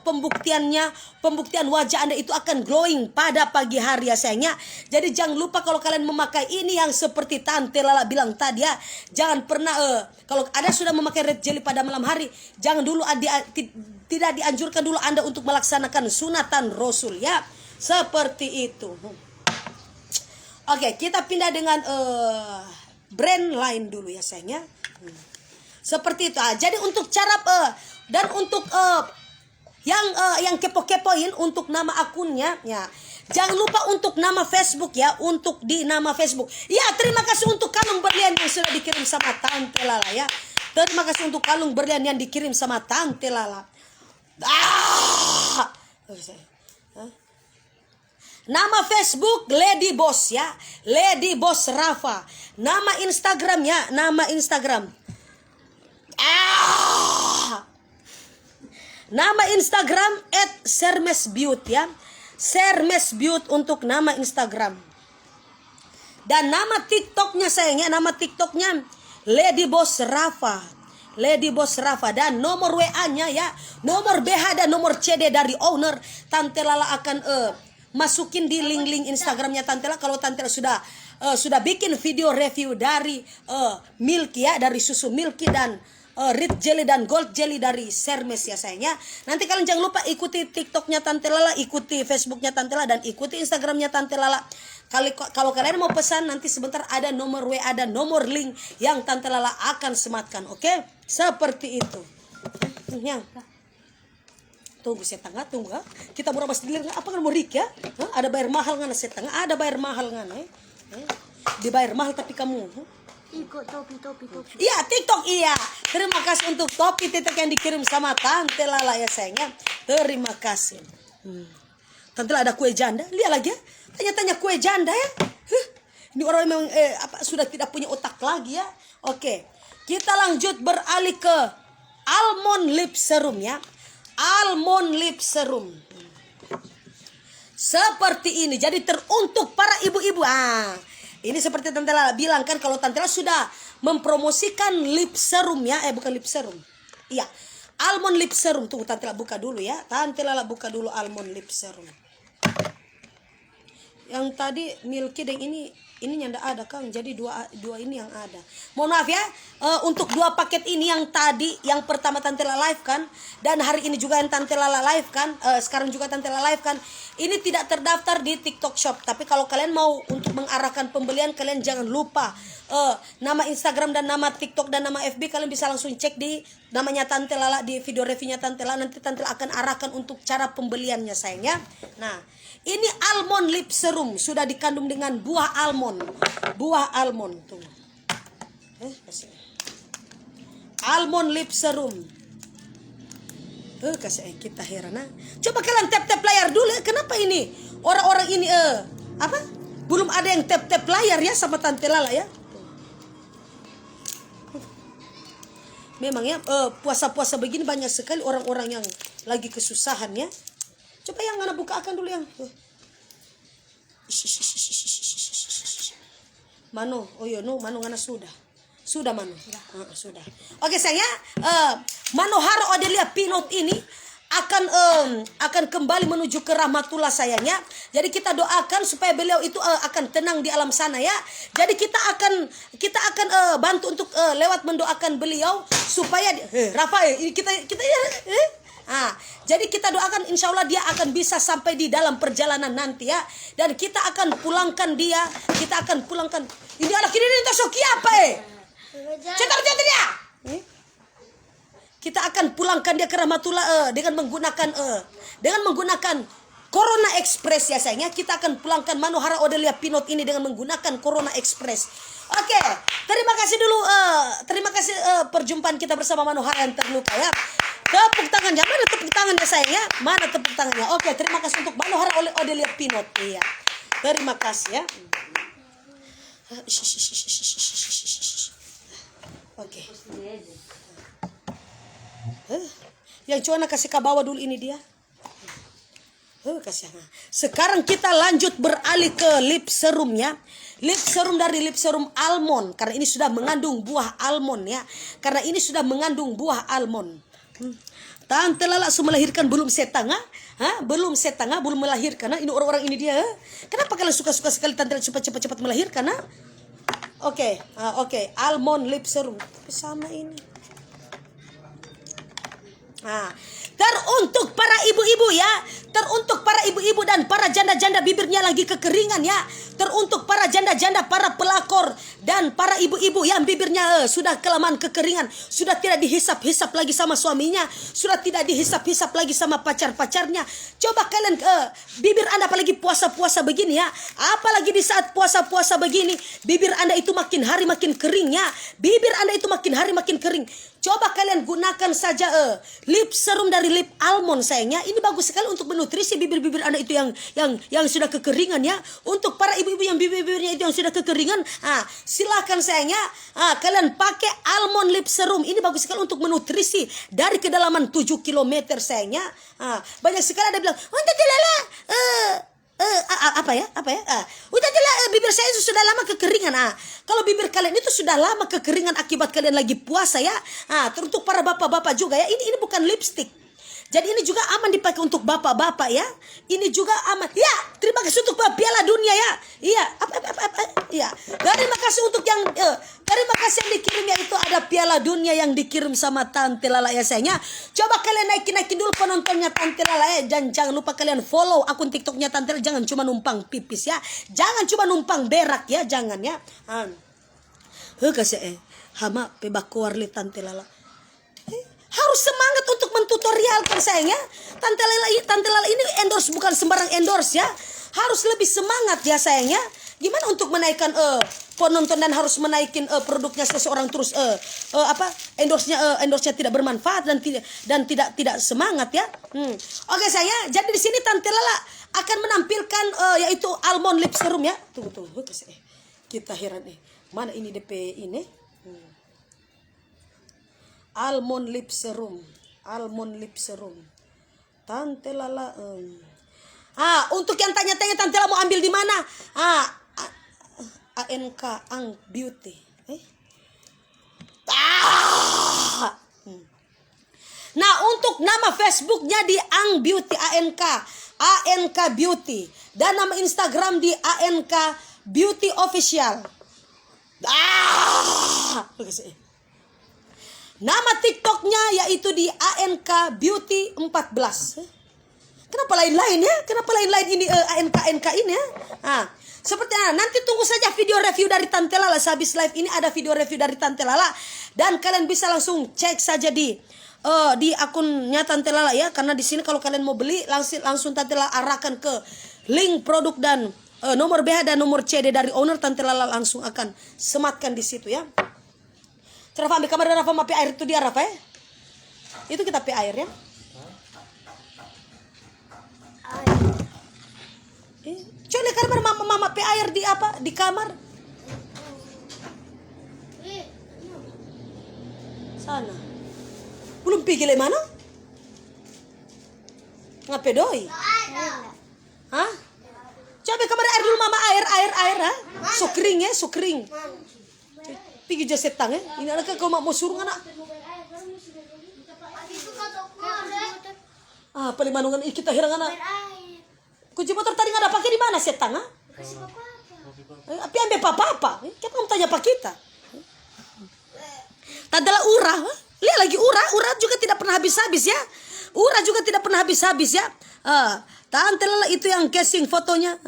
pembuktian wajah Anda itu akan glowing pada pagi hari ya sayangnya. Jadi jangan lupa kalau kalian memakai ini yang seperti Tante Lala bilang tadi ya. Jangan pernah kalau Anda sudah memakai red jelly pada malam hari, jangan dulu tidak dianjurkan dulu Anda untuk melaksanakan sunatan Rasul ya. Seperti itu. Oke, kita pindah dengan brand lain dulu ya sayangnya. Seperti itu. Jadi untuk cara dan untuk yang kepo-kepoin untuk nama akunnya ya. Jangan lupa untuk nama Facebook ya, untuk di nama Facebook. Ya, terima kasih untuk kalung berlian yang sudah dikirim sama Tante Lala ya. Terima kasih untuk kalung berlian yang dikirim sama Tante Lala. Nama Facebook Lady Boss ya, Lady Boss Rafa. Nama Instagramnya, nama Instagram. Nama Instagram @sermesbeauty ya. Sermesbeauty untuk nama Instagram. Dan nama TikToknya sayangnya, nama TikToknya Lady Boss Rafa. Lady Boss Rafa. Dan nomor WA-nya ya, nomor BH dan nomor CD dari owner. Tante Lala akan masukin di link-link Instagramnya Tante Lala. Kalau Tante Lala sudah bikin video review dari Milky ya, dari susu Milky dan Red Jelly dan Gold Jelly dari Sermes ya sayangnya. Nanti kalian jangan lupa ikuti TikToknya Tante Lala, ikuti Facebooknya Tante Lala, dan ikuti Instagramnya Tante Lala. Kalau kalian mau pesan nanti sebentar ada nomor WA dan nomor link yang Tante Lala akan sematkan. Oke? Seperti itu. Yang tunggu setengah, tunggu. Kita mau rabas dilir apa kan mau rik ya? Ada bayar mahal ngana setengah, ada bayar mahal ngana. Dibayar mahal tapi kamu. Ikut topi. Iya, TikTok iya. Terima kasih untuk topi titik yang dikirim sama Tante Lala ya sayangnya. Terima kasih. Tante Lala ada kue janda. Lihat lagi ya. Tanya-tanya kue janda ya. Ini orang memang sudah tidak punya otak lagi ya. Oke. Kita lanjut beralih ke almond lip serum ya. Almond lip serum. Seperti ini. Jadi teruntuk para ibu-ibu. Ini seperti Tante Lala bilang kan, kalau Tante Lala sudah mempromosikan lip serum ya, bukan lip serum. Iya, almond lip serum. Tunggu Tante Lala buka dulu ya. Tante Lala buka dulu almond lip serum. Yang tadi Milky dan ini yang tidak ada Kang. Jadi dua ini yang ada. Mohon maaf ya, untuk 2 paket ini yang tadi, yang pertama Tante Lala live kan, dan hari ini juga yang Tante Lala live kan, sekarang juga Tante Lala live kan. Ini tidak terdaftar di TikTok Shop. Tapi kalau kalian mau untuk mengarahkan pembelian, kalian jangan lupa nama Instagram dan nama TikTok dan nama FB kalian bisa langsung cek di namanya Tante Lala di video reviewnya Tante Lala. Nanti Tante Lala akan arahkan untuk cara pembeliannya sayangnya. Nah, ini almond lip serum sudah dikandung dengan buah almond. Buah almond tuh. Almond lip serum. Kasih kita heran. Coba kalian tap layar dulu. Kenapa ini orang-orang ini belum ada yang tap layar ya sama Tante Lala ya. Memang ya puasa-puasa begini banyak sekali orang-orang yang lagi kesusahan ya. Coba yang ngana bukakan dulu yang. Mano, Mano ngana sudah. Sudah Mano. Sudah. Oke sayangnya, Manohara Odelia Pinot ini akan kembali menuju ke rahmatullah sayangnya. Jadi kita doakan supaya beliau itu akan tenang di alam sana ya. Jadi kita akan bantu untuk lewat mendoakan beliau supaya Rafa kita jadi kita doakan insya Allah dia akan bisa sampai di dalam perjalanan nanti ya. Dan kita akan pulangkan dia. Kita akan pulangkan. Ini anak ini tasok apa cetar dia. Kita akan pulangkan dia ke rahmatullah dengan menggunakan Corona Express ya sayangnya. Kita akan pulangkan Manohara Odelia Pinot ini dengan menggunakan Corona Express. Oke, terima kasih dulu. Terima kasih perjumpaan kita bersama Manohara yang terluka ya. Tepuk tangannya, mana tepuk tangannya sayangnya? Mana tepuk tangannya? Oke, terima kasih untuk Manohara Odelia Pinot. Iya, terima kasih ya. Oke. Yang cuana kasih ke bawah dulu ini dia. Kasih. Sekarang kita lanjut beralih ke lip serum ya. Lip serum dari lip serum almond. Karena ini sudah mengandung buah almond ya. Karena ini sudah mengandung buah almond. Tante Lala sudah melahirkan belum setengah? Belum setengah, belum melahirkan. Ini orang-orang ini dia. Kenapa kalian suka-suka sekali Tante Lala cepat-cepat melahirkan? Oke. Almond lip serum. Sama ini. Teruntuk para ibu-ibu ya, teruntuk para ibu-ibu dan para janda-janda bibirnya lagi kekeringan ya, teruntuk para janda-janda, para pelakor dan para ibu-ibu yang bibirnya sudah kelamaan kekeringan, sudah tidak dihisap-hisap lagi sama suaminya, sudah tidak dihisap-hisap lagi sama pacar-pacarnya. Coba kalian bibir Anda apalagi puasa-puasa begini ya, apalagi di saat puasa-puasa begini, bibir Anda itu makin hari makin kering ya, bibir Anda itu makin hari makin kering. Coba kalian gunakan saja lip serum dari lip almond sayangnya. Ini bagus sekali untuk menutrisi bibir-bibir Anda itu yang sudah kekeringan ya. Untuk para ibu-ibu yang bibir-bibirnya itu yang sudah kekeringan, silakan sayangnya, kalian pakai almond lip serum. Ini bagus sekali untuk menutrisi dari kedalaman 7 km sayangnya. Banyak sekali ada bilang, "Oh, Lala, apa ya? Udah jelas bibir saya itu sudah lama kekeringan. Kalau bibir kalian itu sudah lama kekeringan akibat kalian lagi puasa ya. Teruntuk para bapak-bapak juga ya. Ini bukan lipstick. Jadi ini juga aman dipakai untuk bapak-bapak ya. Ini juga aman. Ya, terima kasih untuk Piala Dunia ya. Iya, iya. Terima kasih untuk yang terima kasih yang dikirim ya, itu ada Piala Dunia yang dikirim sama Tante Lala ya sayangnya. Coba kalian naikin dulu penontonnya Tante Lala ya. Dan jangan lupa kalian follow akun TikToknya Tante Lala. Jangan cuma numpang pipis ya. Jangan cuma numpang berak ya, jangan ya. Kasih hama pebakuar li Tante Lala. Harus semangat untuk mentutorialkan sayangnya. Tante Lala ini endorse bukan sembarang endorse ya. Harus lebih semangat ya sayangnya. Gimana untuk menaikkan penonton dan harus menaikin produknya seseorang terus endorse-nya tidak bermanfaat dan tidak semangat ya. Oke sayangnya, jadi di sini Tante Lala akan menampilkan yaitu almond lip serum ya. Tunggu kita heran mana ini DP ini? Almond lip serum, Tante Lala. Untuk yang tanya-tanya Tante Lala mau ambil di mana? ANK Ang Beauty. Nah, untuk nama Facebooknya di Ang Beauty, ANK Beauty, dan nama Instagram di ANK Beauty Official. Nama TikToknya yaitu di ANK Beauty 14. Kenapa lain-lain ya? Kenapa lain-lain ini ANK ini ya? Seperti nanti tunggu saja video review dari Tante Lala. Sehabis live ini ada video review dari Tante Lala. Dan kalian bisa langsung cek saja di akunnya Tante Lala ya. Karena di sini kalau kalian mau beli langsung Tante Lala arahkan ke link produk dan nomor BH dan nomor CD dari owner. Tante Lala langsung akan sematkan di situ ya. Rafa ambil kamar Rafa mapi air itu dia Rafa ya. Itu kita pi air ya. Coba kamar mama pi air di apa? Di kamar. Sana. Belum pergi le mana? Ngapain doi? Hah? Coba kamar air dulu mama air ha. So kering ya, so kering. Pergi je setang ya. Ini anak kau mau suruh anak. Paling manungan kita hirang anak. Kunci motor tadi nggak ada pakai di mana setang ah? Tapi ambil apa? Kita mau tanya apa kita? Tadalah urah, lihat lagi urah juga tidak pernah habis-habis ya. Urah juga tidak pernah habis-habis ya. Tante Lala itu yang casing fotonya.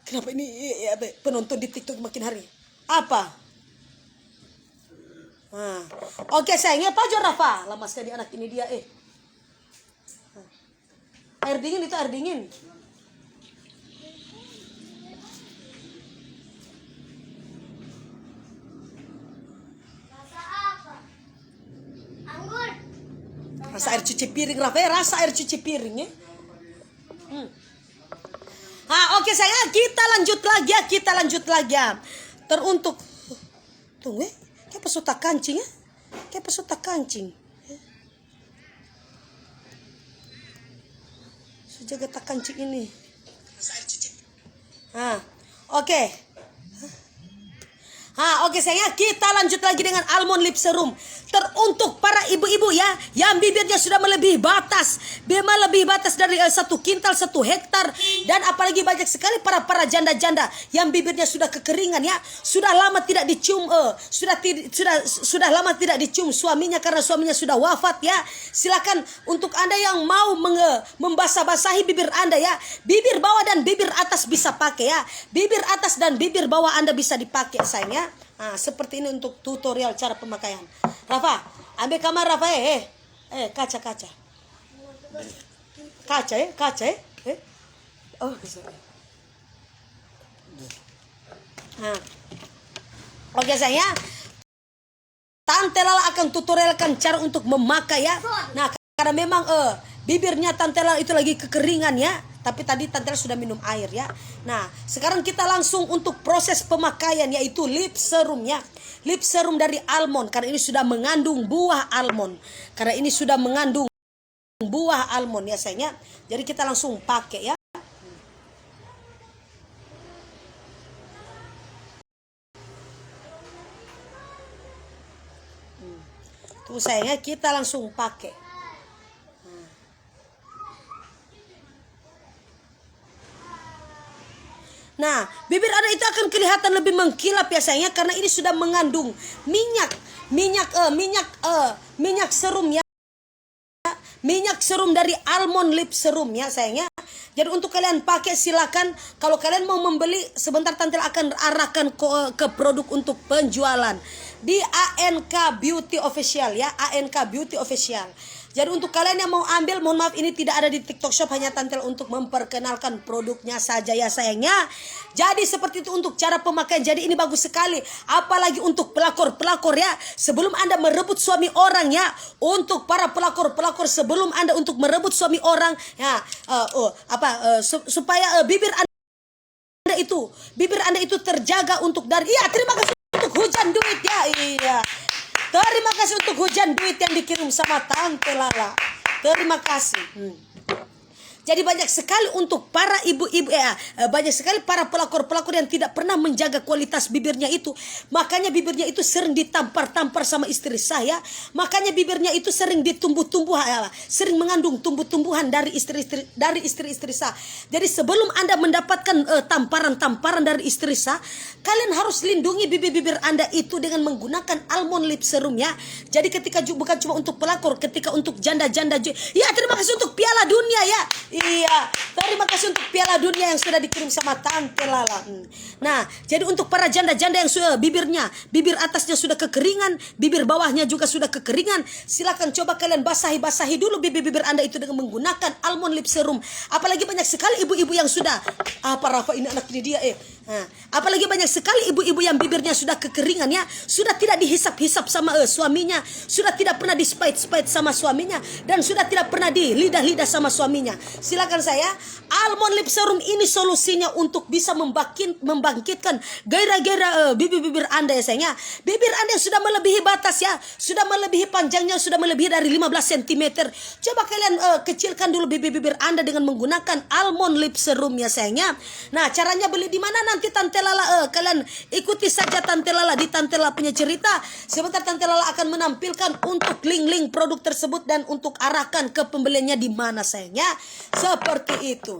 Kenapa ini penonton di TikTok makin hari? Apa? Oke sayangnya Pak Rafa. Lama sekali anak ini dia Air dingin itu air dingin. Rasa apa? Anggur. Rasa air cuci piring Rafa ya. Rasa air cuci piring ya. Oke sayang, kita lanjut lagi ya. Teruntuk tunggu kayak pesuta kancing ya. Jaga tak kancing ini. Oke. Oke sayang, kita lanjut lagi dengan almond lip serum. Teruntuk para ibu-ibu ya yang bibirnya sudah melebihi batas, melebihi batas dari 1 kintal 1 hektar, dan apalagi banyak sekali para janda-janda yang bibirnya sudah kekeringan ya, sudah lama tidak dicium, sudah lama tidak dicium suaminya karena suaminya sudah wafat ya. Silakan untuk Anda yang mau membasah-basahi bibir Anda ya, bibir bawah dan bibir atas bisa pakai ya, bibir atas dan bibir bawah Anda bisa dipakai sayang ya. Nah, seperti ini untuk tutorial cara pemakaian. Rafa, ambil kamar Rafa kaca. Kaca. Oh, nah. Oke sayang ya. Tante Lala akan tutorialkan cara untuk memakai ya. Nah, karena memang bibirnya Tante Lala itu lagi kekeringan ya. Tapi tadi Tante Lala sudah minum air ya. Nah, sekarang kita langsung untuk proses pemakaian yaitu lip serum ya. Lip serum dari almond karena ini sudah mengandung buah almond. Karena ini sudah mengandung buah almond ya sayangnya. Jadi kita langsung pakai ya. Tuh sayangnya kita langsung pakai. Nah, bibir Anda itu akan kelihatan lebih mengkilap ya sayangnya karena ini sudah mengandung minyak serum ya. Minyak serum dari almond lip serum ya sayangnya. Jadi untuk kalian pakai silakan. Kalau kalian mau membeli sebentar Tante akan arahkan ke produk untuk penjualan di ANK Beauty Official ya, ANK Beauty Official. Jadi untuk kalian yang mau ambil, mohon maaf ini tidak ada di TikTok Shop, hanya Tante untuk memperkenalkan produknya saja ya sayangnya. Jadi seperti itu untuk cara pemakaian. Jadi ini bagus sekali, apalagi untuk pelakor-pelakor ya. Sebelum Anda merebut suami orang ya, untuk para pelakor-pelakor sebelum Anda untuk merebut suami orang ya, supaya bibir Anda itu terjaga untuk dari terima kasih untuk hujan duit ya. Iya. Terima kasih untuk hujan duit yang dikirim sama Tante Lala. Terima kasih. Jadi banyak sekali untuk para ibu-ibu banyak sekali para pelakor-pelakor yang tidak pernah menjaga kualitas bibirnya itu. Makanya bibirnya itu sering ditampar-tampar sama istri saya. Makanya bibirnya itu sering sering mengandung tumbuh-tumbuhan dari istri-istri saya. Jadi sebelum Anda mendapatkan tamparan-tamparan dari istri saya, kalian harus lindungi bibir-bibir Anda itu dengan menggunakan almond lip serum ya. Jadi ketika bukan cuma untuk pelakor, ketika untuk janda-janda ya, terima kasih untuk Piala Dunia ya. Iya, terima kasih untuk Piala Dunia yang sudah dikirim sama Tante Lala. Nah, jadi untuk para janda-janda yang sudah bibir atasnya sudah kekeringan, bibir bawahnya juga sudah kekeringan, silakan coba kalian basahi dulu bibir-bibir Anda itu dengan menggunakan almond lip serum. Apalagi banyak sekali ibu-ibu yang sudah Rafa ini anak dia apalagi banyak sekali ibu-ibu yang bibirnya sudah kekeringan ya, sudah tidak dihisap-hisap sama suaminya, sudah tidak pernah dispait-spait sama suaminya, dan sudah tidak pernah dilidah-lidah sama suaminya. Silakan saya, almond lip serum ini solusinya untuk bisa membangkitkan gairah-gairah bibir-bibir Anda ya sayangnya. Bibir Anda yang sudah melebihi batas ya, sudah melebihi panjangnya, sudah melebihi dari 15 cm. Coba kalian kecilkan dulu bibir-bibir Anda dengan menggunakan almond lip serum ya sayangnya. Nah, caranya beli di mana nanti Tante Lala kalian ikuti saja Tante Lala di Tante Lala punya cerita. Sebentar Tante Lala akan menampilkan untuk link-link produk tersebut dan untuk arahkan ke pembeliannya di mana sayangnya. Seperti itu.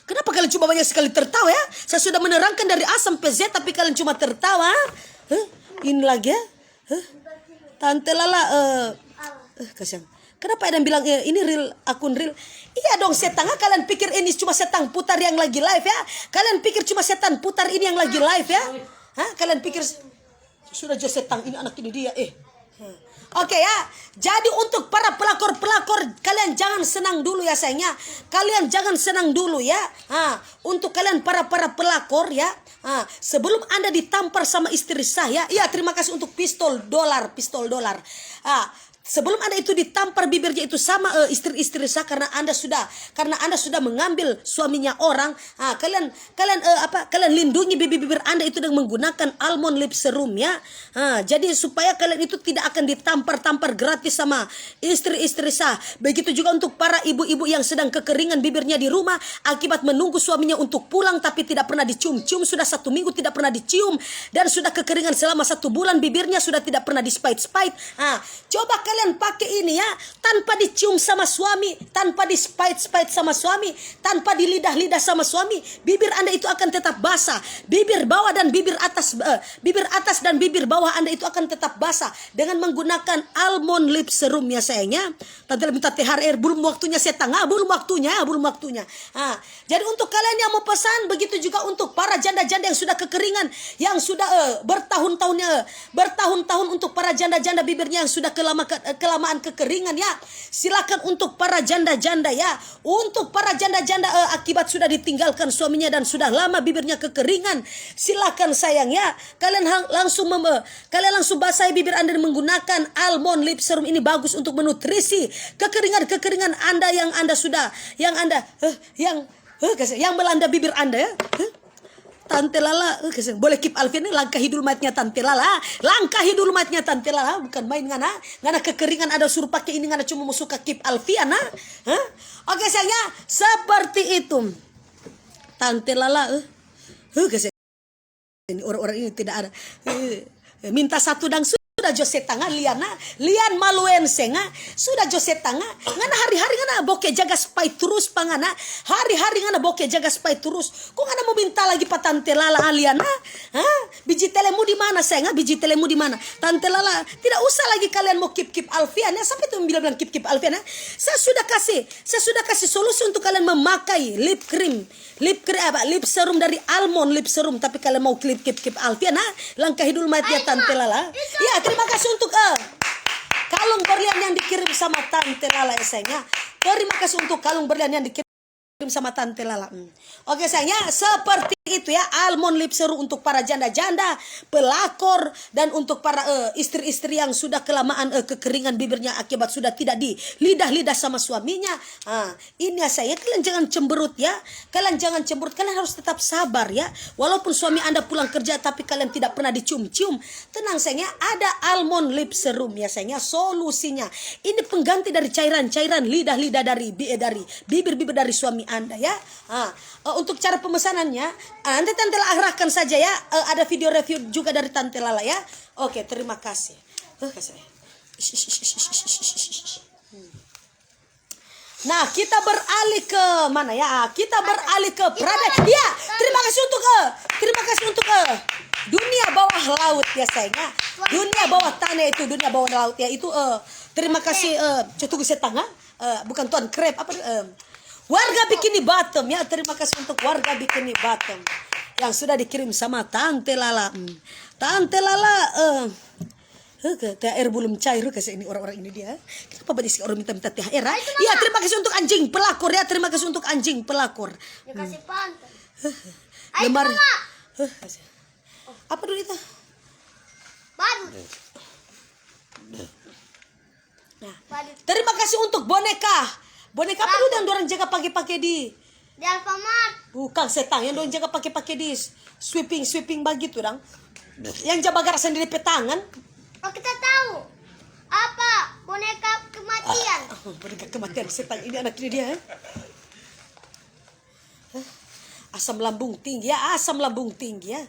Kenapa kalian cuma banyak sekali tertawa ya? Saya sudah menerangkan dari A sampai Z tapi kalian cuma tertawa. Ini lagi ya. Tante Lala kasihan. Kenapa ada yang bilang ini real, akun real? Iya dong, setengah kalian pikir ini cuma setan putar yang lagi live ya? Kalian pikir cuma setan putar ini yang lagi live ya? Kalian pikir sudah jadi setang ini anak ini dia Oke ya, jadi untuk para pelakor-pelakor, kalian jangan senang dulu ya sayangnya. Kalian jangan senang dulu ya. Untuk kalian para pelakor ya, sebelum Anda ditampar sama istri saya, ya terima kasih untuk pistol dolar. Sebelum Anda itu ditampar bibirnya itu sama istri-istri saya karena Anda sudah mengambil suaminya orang, kalian lindungi bibir-bibir Anda itu dengan menggunakan almond lip serum ya. Jadi supaya kalian itu tidak akan ditampar-tampar gratis sama istri-istri saya. Begitu juga untuk para ibu-ibu yang sedang kekeringan bibirnya di rumah akibat menunggu suaminya untuk pulang tapi tidak pernah dicium-cium, sudah 1 minggu tidak pernah dicium dan sudah kekeringan selama 1 bulan bibirnya sudah tidak pernah dispait-spait. Coba kalian pakai ini ya, tanpa dicium sama suami, tanpa dispait-spait sama suami, tanpa dilidah-lidah sama suami, bibir Anda itu akan tetap basah. Bibir bawah dan bibir atas dan bibir bawah Anda itu akan tetap basah dengan menggunakan almond lip serum ya sayangnya. Tante minta THR, belum waktunya setang, belum waktunya. Jadi untuk kalian yang mau pesan, begitu juga untuk para janda-janda yang sudah kekeringan, yang sudah bertahun-tahun untuk para janda-janda bibirnya yang sudah kelamaan kekeringan ya. Silakan untuk para janda-janda ya. Untuk para janda-janda akibat sudah ditinggalkan suaminya dan sudah lama bibirnya kekeringan, silakan sayang ya. Kalian langsung basahi bibir Anda menggunakan almond lip serum. Ini bagus untuk menutrisi kekeringan Anda yang Anda sudah yang melanda bibir Anda ya. Tante Lala, boleh keep Alfian ini langkah hidul matnya Tante Lala. Langkah hidul matnya Tante Lala, bukan main ngana kekeringan ada suruh pakai ini, ngana cuma mau suka keep Alfian. Oke sayangnya, seperti itu. Tante Lala, ini orang-orang ini tidak ada. Minta satu dang sudah jose tangan lian maluense sudah jose tangan ngana hari-hari ngana boke jaga spy terus pangana hari-hari ngana boke jaga spy terus kok ngana mau minta lagi pa Tante Lala aliana biji telemu di mana sayang, biji telemu di mana Tante Lala, tidak usah lagi kalian mau keep Alfian ya, sampai tuh bilang keep Alfian ya. Saya sudah kasih solusi untuk kalian memakai lip serum dari almond lip serum, tapi kalian mau keep Alfian langkah hidul mati ya Tante Lala ya. Terima kasih untuk kalung berlian yang dikirim sama Tante Lala ya sayangnya. Terima kasih untuk kalung berlian yang dikirim sama Tante Lala. Oke sayangnya, seperti itu ya, almond lip serum untuk para janda-janda, pelakor, dan untuk para istri-istri yang sudah kelamaan kekeringan bibirnya akibat sudah tidak dilidah-lidah sama suaminya. Ini ya saya, kalian jangan cemberut ya. Kalian jangan cemberut, kalian harus tetap sabar ya. Walaupun suami Anda pulang kerja tapi kalian tidak pernah dicium-cium, tenang sayangnya, ada almond lip serum ya sayangnya. Solusinya ini pengganti dari cairan-cairan lidah-lidah dari bibir-bibir dari suami Anda ya. Untuk cara pemesanannya nanti Tante Lala arahkan saja ya. Ada video review juga dari Tante Lala ya. Oke, terima kasih. Nah, kita beralih ke mana ya? Kita beralih ke ya. Terima kasih untuk dunia bawah laut ya sayangnya. Dunia bawah tanah itu, dunia bawah laut ya itu. Terima kasih tunggu setengah. Bukan Tuan Krep Warga Bikini Bottom ya, terima kasih untuk warga Bikini Bottom yang sudah dikirim sama Tante Lala. Tante Lala, THR belum cair kasih ini orang-orang ini dia. Kenapa banyak orang minta THR? Iya, terima kasih untuk anjing pelakor ya, terima kasih untuk anjing pelakor. Ya kasih pantai. Lembar. Apa dulu itu? Badut. Nah, terima kasih untuk boneka. Boneka apa dulu yang dorang jaga pakai di Alfamart. Bukan setang, yang dorang jaga pakai di sweeping begitu dong. Yang jaga gara sendiri petangan. Oh, kita tahu. Apa? Boneka kematian. Boneka kematian setang ini anak ini dia. Asam lambung tinggi ya,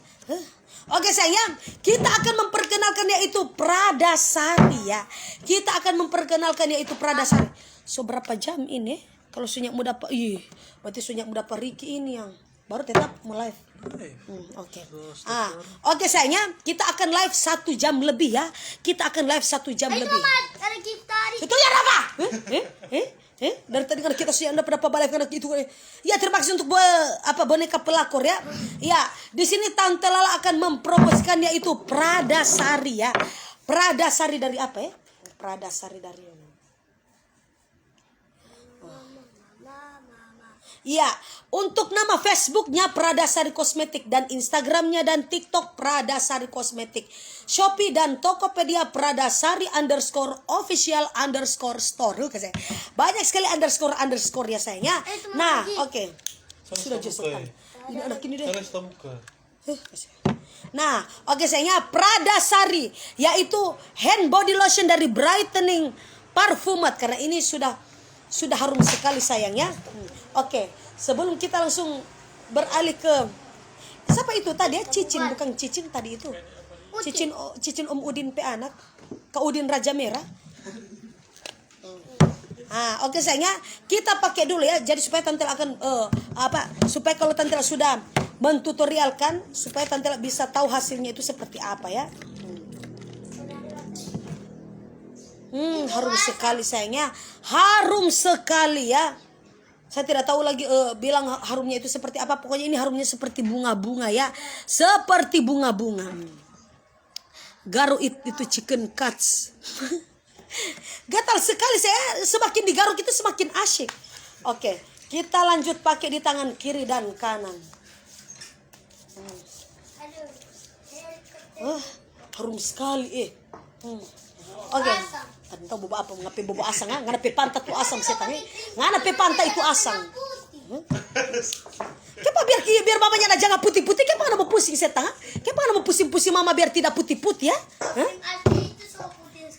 Oke sayang, kita akan memperkenalkan yaitu Pradasari ya. Kita akan memperkenalkan yaitu Pradasari. So berapa jam ini? Kalau sunyak muda Pak, berarti sunyak muda Pak Riki ini yang baru tetap mau live. Oke. Oke sayangnya, kita akan live 1 jam lebih ya. Kita akan live 1 jam lebih. Ada kita di. Itu ya apa? Dari tadi kan kita sudah berapa balik anak itu. Ya terima kasih untuk boneka pelakor ya. Ya, di sini Tante Lala akan mempromosikan yaitu Pradasari ya. Pradasari dari apa ya? Pradasari dari ya, untuk nama Facebooknya Pradasari Kosmetik dan Instagramnya dan TikTok Pradasari Kosmetik, Shopee dan Tokopedia Pradasari _official_store. Banyak sekali underscore ya sayangnya. Nah, oke. Sudah jelaskan. Ini anak ini deh. Nah, oke sayangnya, Pradasari yaitu hand body lotion dari brightening parfumat karena ini sudah harum sekali sayangnya. Oke, sebelum kita langsung beralih ke siapa itu tadi ya? Cicin, bukan Cicin tadi itu. Cicin Om Udin pe anak, ke Udin Raja Merah. Oke sayangnya, kita pakai dulu ya. Jadi supaya Tante akan supaya kalau Tante sudah mentutorialkan, supaya Tante bisa tahu hasilnya itu seperti apa ya. Harum sekali sayangnya, harum sekali ya. Saya tidak tahu lagi bilang harumnya itu seperti apa. Pokoknya ini harumnya seperti bunga-bunga ya, seperti bunga-bunga. Garuk itu chicken cuts. Gatal sekali saya, semakin digaruk itu semakin asyik. Oke, kita lanjut pakai di tangan kiri dan kanan. Harum sekali Oke. Tahu bobo apa? Ngapain bobo asang? Ngana pe pantat tu asam setan. Ngana pe pantat itu asang. Kenapa biar mamanya nak jangan putih-putih? Kenapa ngana mau pusing setan? Kenapa ngana mau pusing-pusing mama biar tidak putih-putih ya?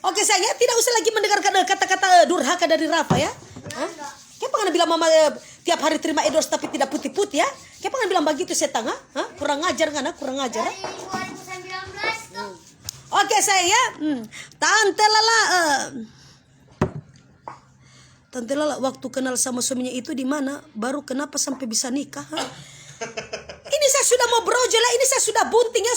Oke sayang, tidak usah lagi mendengarkan kata-kata durhaka dari Rafa ya. Kenapa ngana bilang mama tiap hari terima endorse tapi tidak putih-putih ya? Kenapa ngana bilang begitu setan? Kurang ajar ngana, kurang ajar. Oke saya Tante Lala waktu kenal sama suaminya itu di mana? Baru kenapa sampai bisa nikah? Ini saya sudah mau brojol lah, ini saya sudah bunting ya,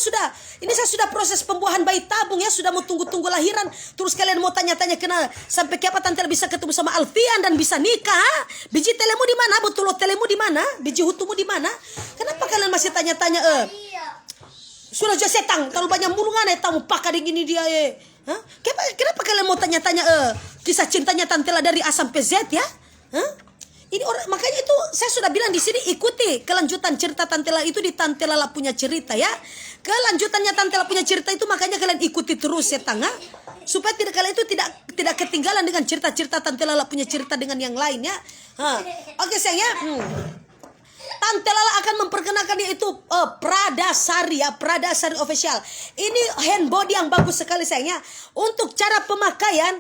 ini saya sudah proses pembuahan bayi tabung ya, sudah mau tunggu lahiran. Terus kalian mau tanya-tanya sampai kapan Tante bisa ketemu sama Alfian dan bisa nikah? Biji telemu di mana? Betul telemu di mana? Biji hutumu di mana? Kenapa kalian masih tanya-tanya? Sudah jadi setang, terlalu banyak mulungan tamu pakai gini dia Kenapa kalian mau tanya-tanya kisah cintanya Tante Lala dari A sampai Z ya? Ini makanya itu saya sudah bilang di sini, ikuti kelanjutan cerita Tante Lala itu di Tante Lala punya cerita ya. Kelanjutannya Tante Lala punya cerita itu makanya kalian ikuti terus setang supaya kalian itu tidak ketinggalan dengan cerita-cerita Tante Lala punya cerita dengan yang lain ya. Oke sayang ya. Tante Lala akan memperkenalkan yaitu Pradasari ya, Pradasari official. Ini hand body yang bagus sekali sayangnya. Untuk cara pemakaian,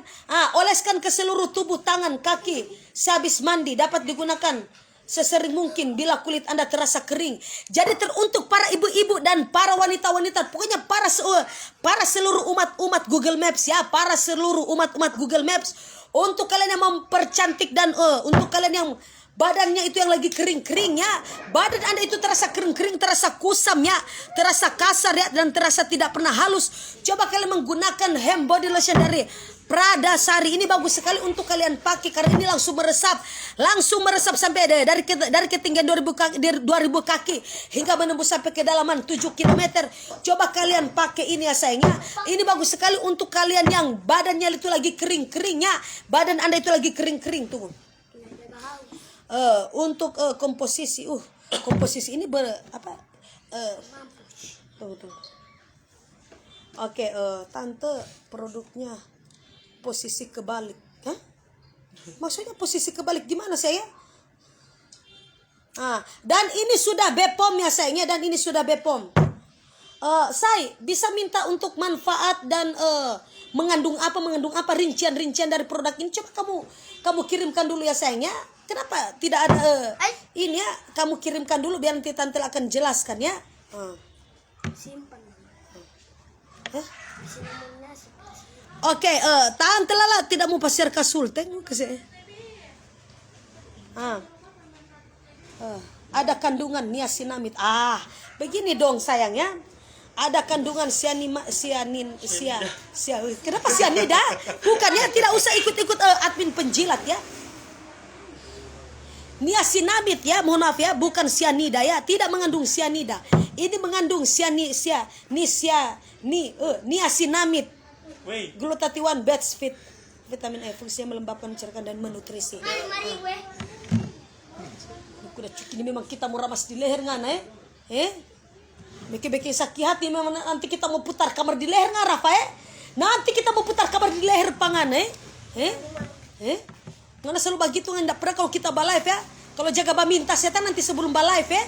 oleskan ke seluruh tubuh, tangan, kaki sehabis mandi. Dapat digunakan sesering mungkin bila kulit Anda terasa kering. Jadi teruntuk para ibu-ibu dan para wanita-wanita, pokoknya para seluruh umat Google Maps ya, para seluruh umat Google Maps. Untuk kalian yang mempercantik dan untuk kalian yang badannya itu yang lagi kering-keringnya, badan Anda itu terasa kering-kering, terasa kusam ya, terasa kasar ya, dan terasa tidak pernah halus. Coba kalian menggunakan hand body lotion dari Pradasari. Ini bagus sekali untuk kalian pakai karena ini langsung meresap sampai dari ketinggian 2000 kaki hingga menembus sampai kedalaman 7 km. Coba kalian pakai ini ya sayangnya. Ini bagus sekali untuk kalian yang badannya itu lagi kering-keringnya, badan Anda itu lagi kering-kering tuh. Untuk komposisi komposisi ini Oke, Tante produknya posisi kebalik. Maksudnya posisi kebalik gimana saya? Dan ini sudah BPOM ya sayangnya, dan ini sudah BPOM. Saya bisa minta untuk manfaat dan mengandung apa rincian dari produk ini. Coba kamu kirimkan dulu ya sayangnya. Kenapa tidak ada ini ya? Kamu kirimkan dulu biar nanti Tante akan jelaskan ya. Simpan. Oke, Tante Lala tidak mau pasir ke Sultan kasi. Ada kandungan niacinamide. Begini dong sayang ya. Ada kandungan kenapa cyanida? Bukannya tidak usah ikut-ikut admin penjilat ya. Niacinamide ya, mohon maaf ya, bukan cyanida ya, tidak mengandung cyanida. Ini mengandung niacinamide. Glutathione best fit, vitamin E, fungsinya melembabkan, mencerahkan dan menutrisi. Mari gue. Udah cukup, ini memang kita mau ramas di leher ngana Bikin sakit hati memang. Nanti kita mau putar kamar di leher nggak Rafa Nanti kita mau putar kamar di leher pangan Nggak selalu begitu, nggak pernah kalau kita live ya. Kalau jaga minta setan nanti sebelum live ya.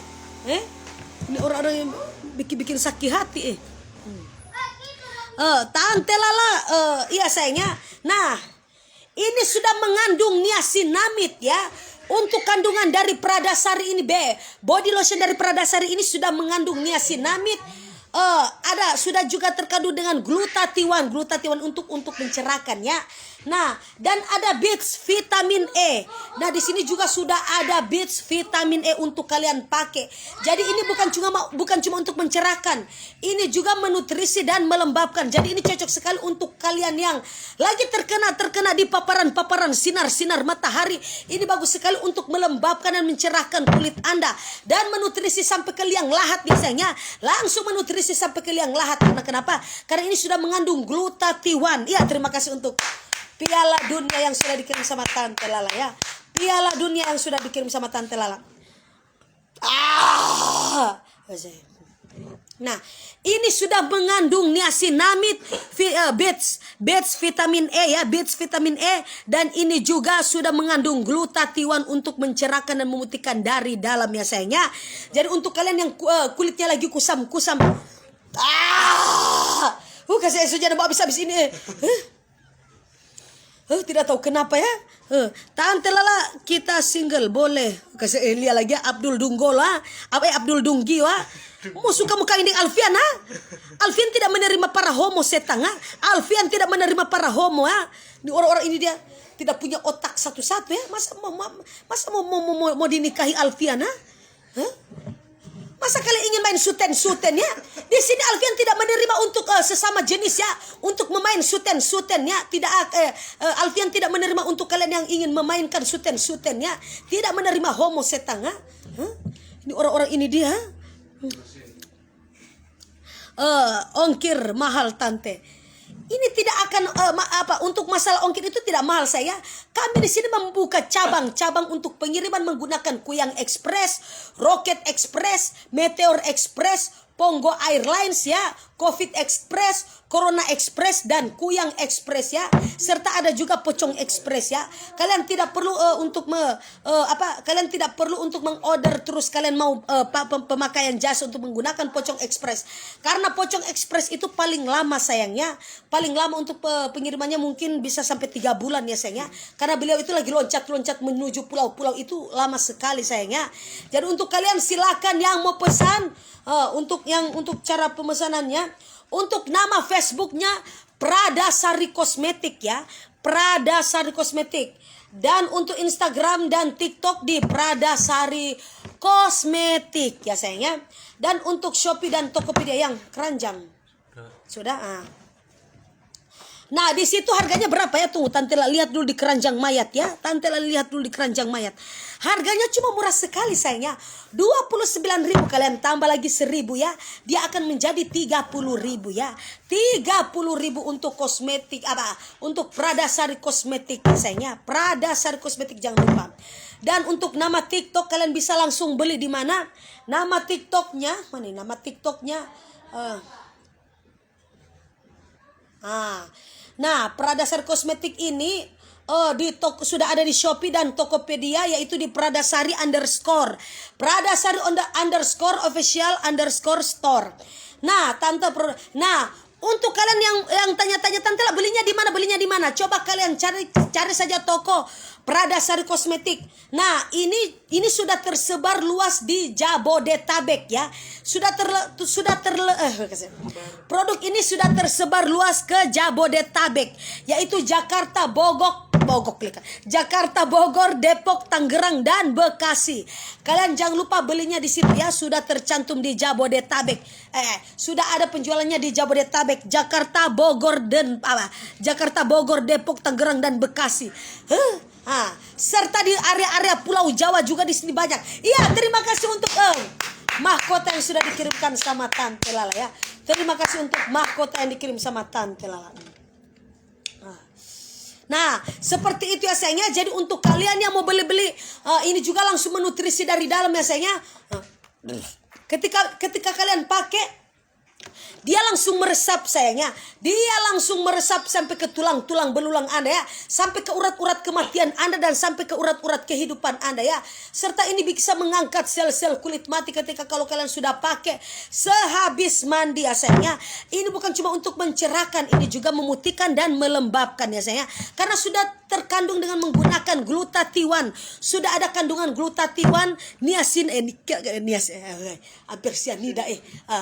Ini orang-orang yang bikin sakit hati Tante Lala, iya sayangnya. Nah, ini sudah mengandung niacinamide ya. Untuk kandungan dari Pradasari ini body lotion dari Pradasari ini sudah mengandung niacinamide, ada sudah juga terkandung dengan glutatiwan untuk mencerahkan ya. Nah, dan ada bits vitamin E. Nah, di sini juga sudah ada bits vitamin E untuk kalian pakai. Jadi ini bukan cuma untuk mencerahkan, ini juga menutrisi dan melembabkan. Jadi ini cocok sekali untuk kalian yang lagi terkena di paparan sinar matahari. Ini bagus sekali untuk melembabkan dan mencerahkan kulit Anda dan menutrisi sampai ke liang lahat biasanya. Langsung menutrisi sampai ke liang lahat. Karena kenapa? Karena ini sudah mengandung glutatiwan. Ya, terima kasih untuk Piala Dunia yang sudah dikirim sama Tante Lala ya. Piala Dunia yang sudah dikirim sama Tante Lala. Nah, ini sudah mengandung niacinamide, bits vitamin E ya, bits vitamin E, dan ini juga sudah mengandung glutatiwan untuk mencerahkan dan memutihkan dari dalam ya sayangnya. Jadi untuk kalian yang kulitnya lagi kusam. Kasih sudah habis ini. Tidak tahu kenapa ya. Tante Lala kita single boleh. Kasih lihat lagi Abdul Dunggola, Abdul Dunggi wa. Mau suka muka ini Alfian ha? Alfian tidak menerima para homo setang ha? Alfian tidak menerima para homo ha? Di orang-orang ini dia tidak punya otak satu-satu ya. Masa mau dinikahi Alfian ha? Masa kalian ingin main suten ya? Di sini Alfian tidak menerima untuk sesama jenis ya, untuk memain suten ya. Tidak Alfian tidak menerima untuk kalian yang ingin memainkan suten ya. Tidak menerima homo setang ha? Ini orang-orang ini dia. Ongkir mahal tante. Ini tidak akan untuk masalah ongkir itu tidak mahal saya. Kami di sini membuka cabang-cabang untuk pengiriman menggunakan Kuyang Express, Rocket Express, Meteor Express, Pongo Airlines ya, Covid Express, Corona Express dan Kuyang Express ya. Serta ada juga Pocong Express ya. Kalian tidak perlu kalian tidak perlu untuk mengorder terus kalian mau pemakaian jasa untuk menggunakan Pocong Express. Karena Pocong Express itu paling lama sayangnya. Paling lama untuk pengirimannya mungkin bisa sampai 3 bulan ya sayangnya. Karena beliau itu lagi loncat menuju pulau-pulau itu lama sekali sayangnya. Jadi untuk kalian silakan yang mau pesan untuk cara pemesanannya, untuk nama Facebooknya Pradasari Kosmetik ya, Pradasari Kosmetik, dan untuk Instagram dan TikTok di Pradasari Kosmetik ya sayangnya, dan untuk Shopee dan Tokopedia yang keranjang sudah. Nah, di situ harganya berapa ya? Tunggu, Tante lihat dulu di keranjang mayat ya. Tante lihat dulu di keranjang mayat. Harganya cuma murah sekali sayangnya. 29.000 kalian tambah lagi 1.000 ya. Dia akan menjadi 30.000 ya. 30.000 untuk kosmetik untuk Pradasari Kosmetik sayangnya. Pradasari Kosmetik jangan lupa. Dan untuk nama TikTok kalian bisa langsung beli di mana? Nama TikToknya, mana nama TikToknya? Nah, Pradasari Kosmetik ini sudah ada di Shopee dan Tokopedia, yaitu di Pradasari _ Pradasari _ official _ store. Nah, untuk kalian yang tanya-tanya Tante lah belinya di mana? Coba kalian cari saja toko Pradasari Kosmetik. Nah, ini sudah tersebar luas di Jabodetabek ya. Produk ini sudah tersebar luas ke Jabodetabek, yaitu Jakarta, Bogor, Depok, Tangerang dan Bekasi. Kalian jangan lupa belinya di situ ya, sudah tercantum di Jabodetabek. Sudah ada penjualannya di Jabodetabek, Jakarta, Bogor, Depok, Tangerang dan Bekasi. Serta di area-area Pulau Jawa juga di sini banyak. Iya, terima kasih untuk mahkota yang sudah dikirimkan sama Tante Lala ya. Terima kasih untuk mahkota yang dikirim sama Tante Lala. Nah, seperti itu ya sayangnya. Jadi untuk kalian yang mau beli-beli, ini juga langsung menutrisi dari dalam ya sayangnya. Ketika kalian pakai, dia langsung meresap sayangnya. Dia langsung meresap sampai ke tulang-tulang belulang Anda ya. Sampai ke urat-urat kematian Anda dan sampai ke urat-urat kehidupan Anda ya. Serta ini bisa mengangkat sel-sel kulit mati ketika kalau kalian sudah pakai sehabis mandi ya sayangnya. Ini bukan cuma untuk mencerahkan, ini juga memutihkan dan melembabkan ya sayangnya. Karena sudah terkandung dengan menggunakan glutatiwan. Sudah ada kandungan glutatiwan,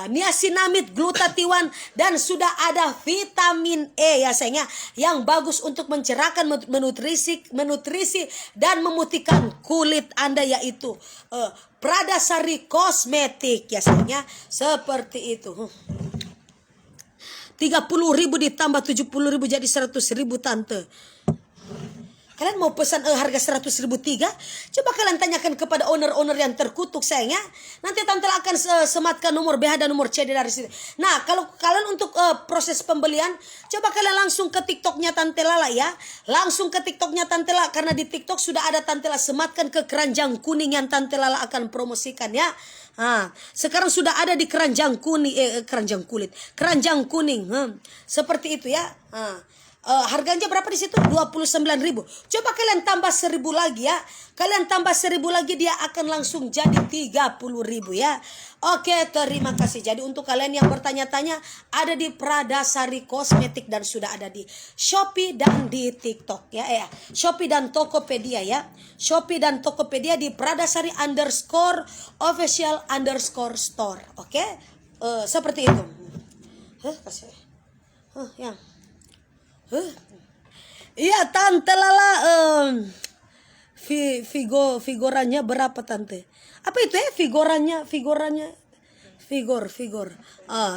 niacinamide, kulit, glutathione, dan sudah ada vitamin E ya sayangnya, yang bagus untuk mencerahkan, menutrisi dan memutihkan kulit Anda, yaitu Pradasari Kosmetik ya sayangnya, seperti itu. 30.000 ditambah 70.000 jadi 100.000 tante. Kalian mau pesan harga 100.000 tiga? Coba kalian tanyakan kepada owner-owner yang terkutuk sayangnya. Nanti tante akan sematkan nomor BH dan nomor CD dari sini. Nah, kalau kalian untuk proses pembelian, coba kalian langsung ke TikToknya Tante Lala ya. Langsung ke TikToknya Tante Lala, karena di TikTok sudah ada Tante Lala sematkan ke keranjang kuning yang Tante Lala akan promosikan ya. Nah, sekarang sudah ada di keranjang kuning, keranjang kuning. Seperti itu ya. Harganya berapa di situ? 29.000. Coba kalian tambah 1.000 lagi ya. Kalian tambah 1.000 lagi, dia akan langsung jadi 30.000 ya. Oke, terima kasih. Jadi untuk kalian yang bertanya-tanya, ada di Pradasari Kosmetik dan sudah ada di Shopee dan di TikTok ya. Shopee dan Tokopedia ya. Shopee dan Tokopedia di Pradasari _official_store. Oke? Seperti itu. Kasih. Yang iya Tante Lala, figurannya berapa Tante? Apa itu ya figurannya? Figor.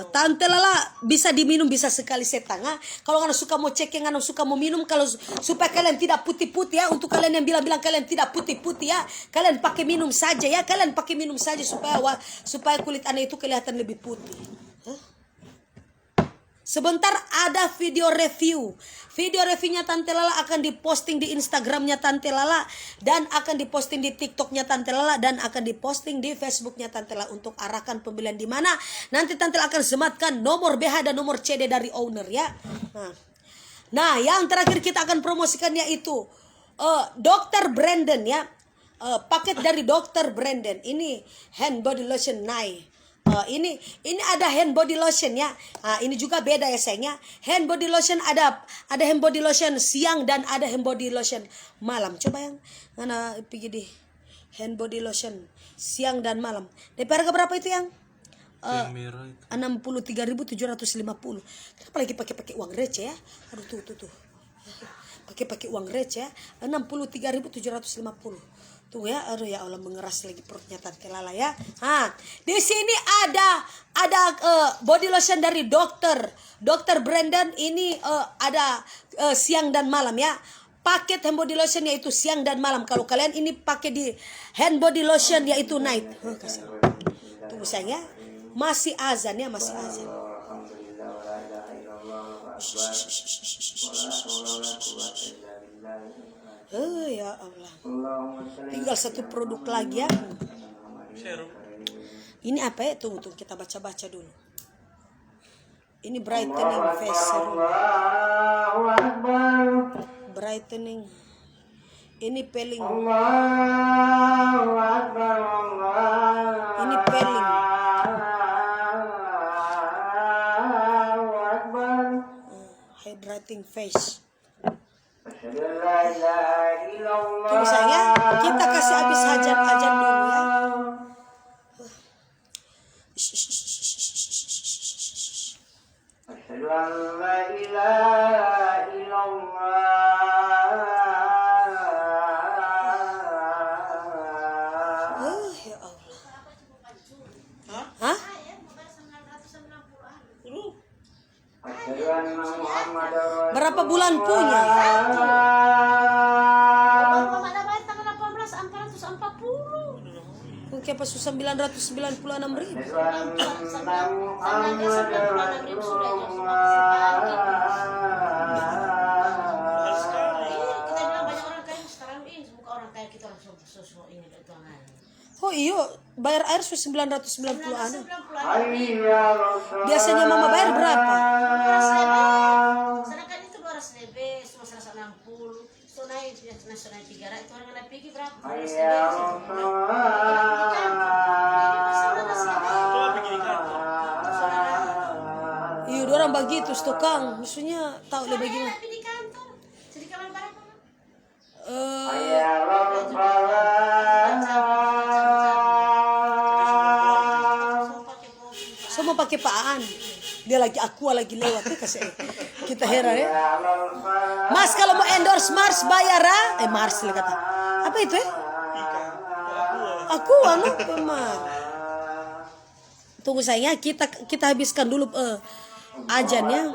Tante Lala bisa diminum, bisa sekali setengah. Kalau kalian suka mau cek, yang kalian suka mau minum, kalau supaya kalian tidak putih-putih ya. Untuk kalian yang bilang kalian tidak putih-putih ya, kalian pakai minum saja ya. Kalian pakai minum saja supaya kulit Anda itu kelihatan lebih putih. Sebentar ada video review. Video reviewnya Tante Lala akan diposting di Instagramnya Tante Lala, dan akan diposting di TikToknya Tante Lala, dan akan diposting di Facebooknya Tante Lala untuk arahkan pembelian di mana. Nanti Tante Lala akan sematkan nomor BH dan nomor CD dari owner ya. Nah, yang terakhir kita akan promosikan yaitu Dr. Brandon ya. Paket dari Dr. Brandon. Ini hand body lotion night. Ini ada hand body lotion ya. Ini juga beda ya sayangnya. Hand body lotion ada hand body lotion siang dan ada hand body lotion malam. Coba yang mana pergi di hand body lotion siang dan malam. DP harga berapa itu yang? 63.750. Kenapa lagi pakai uang receh ya? Aduh tuh. Pakai uang receh ya. 63.750. Tuh ya, aduh ya Allah, mengeras lagi perutnya Tante Lala ya. Di sini ada body lotion dari Dr. Brandon. Ini ada siang dan malam ya. Paket hand body lotion yaitu siang dan malam. Kalau kalian ini pakai di hand body lotion yaitu night. Tunggu sayang ya. Masih azan ya, masih azan. Ya Allah. Tinggal satu produk lagi ya. Ini apa ya? Tunggu kita baca-baca dulu. Ini brightening face serum. Brightening. Ini peeling. Ini peeling. Hydrating face. Tunggu sayang, kita kasih habis ajan dulu ya. Ya Allah. Hah? Berapa bulan punya? Mungkin pas 996.000. Oh iya, bayar air 990-an. Biasanya mama bayar berapa? Sedangkan itu 200 cuma 160. So naik 300 itu orang pergi berapa? Iya, orang begitu tukang, maksudnya tahu lebih bagaimana. Di kantor. Jadi kawan berapa? pakai Paan. Dia lagi Aqua lagi lewat ya kasih. Kita heran ya. Mas kalau mau endorse Mars bayar Mars lah kata. Apa itu ya? Aqua no memang. Tunggu sayang, kita habiskan dulu ajannya.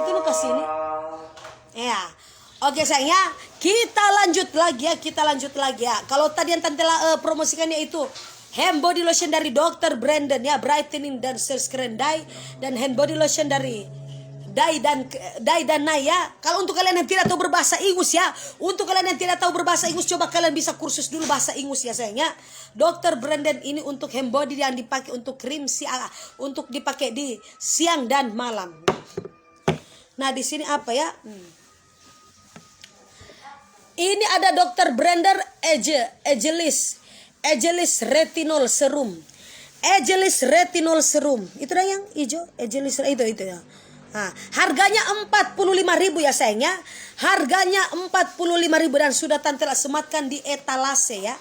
Itu lu kasih ini. Ya. Oke sayangnya, kita lanjut lagi ya. Kalau tadi yang tante promosikannya itu hand body lotion dari Dr. Brandon ya, brightening dan cell screen dye, dan hand body lotion dari Dai dan Naya. Kalau untuk kalian yang tidak tahu berbahasa Inggris ya, coba kalian bisa kursus dulu bahasa Inggris ya sayangnya. Dr. Brandon ini untuk hand body yang dipakai untuk krim untuk dipakai di siang dan malam. Nah di sini apa ya? Ini ada Dr. Brandon Ageless Retinol Serum. Ageless Retinol Serum. Itu dah yang hijau, Ageless itu ya. Nah, harganya 45.000 ya sayangnya. Harganya 45.000 dan sudah tante sematkan di etalase ya.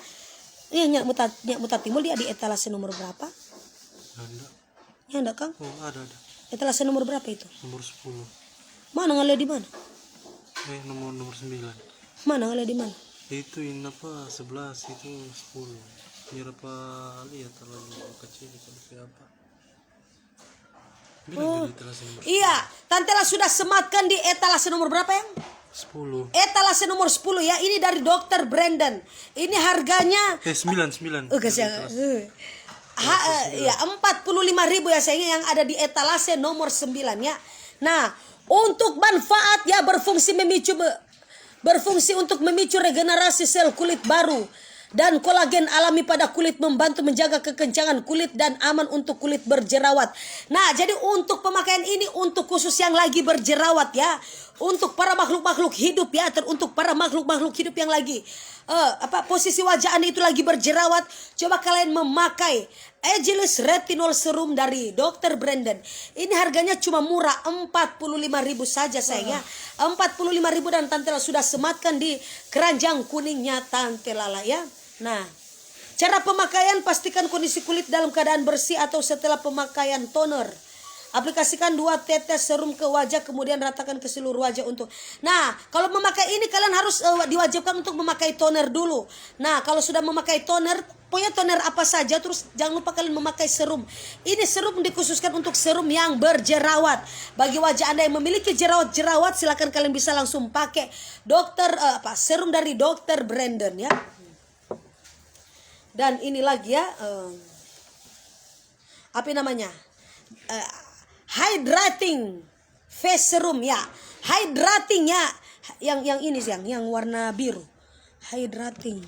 Ini nyak mutat timul dia di etalase nomor berapa? Ada. Ya enggak Kang? Oh, ada. Etalase nomor berapa itu? Nomor 10. Mana ngeliat di mana? Nomor 9. Mana ngeliat di mana? Itu ini apa? 11 itu 10. Biar apa lihat terlalu kecil seperti apa. Oh, iya, tante sudah sematkan di etalase nomor berapa yang? 10. Etalase nomor 10 ya. Ini dari Dr. Brandon. Ini harganya 9. Ya 45.000 ya sayangnya yang ada di etalase nomor 9 ya. Nah, untuk manfaat ya berfungsi untuk memicu regenerasi sel kulit baru dan kolagen alami pada kulit, membantu menjaga kekencangan kulit dan aman untuk kulit berjerawat. Nah, jadi untuk pemakaian ini untuk khusus yang lagi berjerawat ya, untuk para makhluk-makhluk hidup ya, untuk para makhluk-makhluk hidup yang lagi posisi wajah Anda itu lagi berjerawat, coba kalian memakai Ageless Retinol Serum dari Dr. Brandon. Ini harganya cuma murah, 45.000 saja sayangnya. 45.000 dan tante sudah sematkan di keranjang kuningnya tante Lala ya. Nah, cara pemakaian, pastikan kondisi kulit dalam keadaan bersih atau setelah pemakaian toner. Aplikasikan 2 tetes serum ke wajah, kemudian ratakan ke seluruh wajah untuk. Nah, kalau memakai ini kalian harus diwajibkan untuk memakai toner dulu. Nah, kalau sudah memakai toner, pokoknya toner apa saja, terus jangan lupa kalian memakai serum. Ini serum dikhususkan untuk serum yang berjerawat. Bagi wajah Anda yang memiliki jerawat-jerawat, silakan kalian bisa langsung pakai serum dari Dr. Brandon ya. Dan ini lagi ya, apa namanya? Hydrating face serum ya. Hydrating ya. Yang ini sih yang warna biru. Hydrating.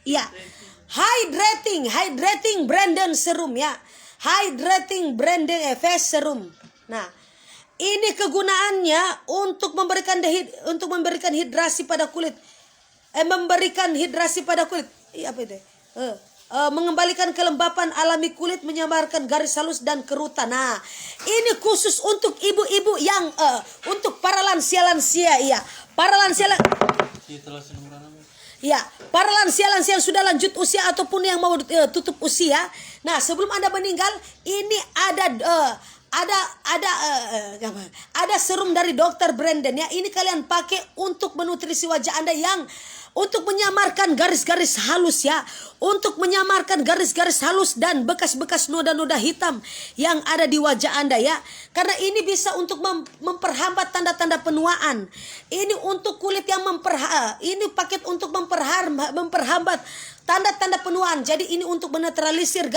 Ya. Hydrating Brandon serum ya. Hydrating Brandon face serum. Nah, ini kegunaannya untuk memberikan hidrasi pada kulit. Memberikan hidrasi pada kulit. Apa itu? Mengembalikan kelembapan alami kulit, menyamarkan garis halus dan kerutan. Nah, ini khusus untuk ibu-ibu yang untuk para lansia-lansia ya. Para lansia ya, para lansia-lansia yang sudah lanjut usia ataupun yang mau tutup usia. Nah, sebelum Anda meninggal, ini ada serum dari Dr. Brandon ya. Ini kalian pakai untuk menutrisi wajah Anda yang untuk menyamarkan garis-garis halus ya, untuk menyamarkan garis-garis halus dan bekas-bekas noda-noda hitam yang ada di wajah Anda ya. Karena ini bisa untuk memperhambat tanda-tanda penuaan. Ini untuk kulit yang ini paket untuk memperhambat tanda-tanda penuaan. Jadi ini untuk menetralisir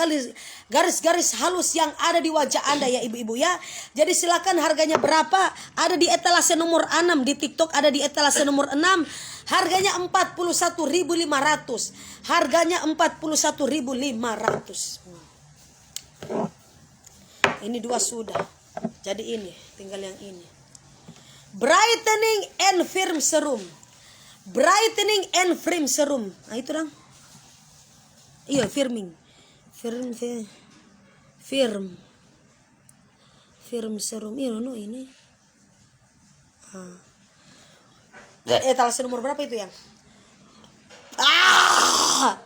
garis-garis halus yang ada di wajah Anda ya ibu-ibu ya. Jadi silakan, harganya berapa? Ada di etalase nomor 6 di TikTok, ada di etalase nomor 6. Harganya 41.500. Harganya 41.500. Ini 2 sudah. Jadi ini tinggal yang ini. Brightening and Firm Serum. Brightening and Firm Serum. Nah itu dong. Iya, firming. Firm serum. Ini. Etalase nomor berapa itu yang? Hah?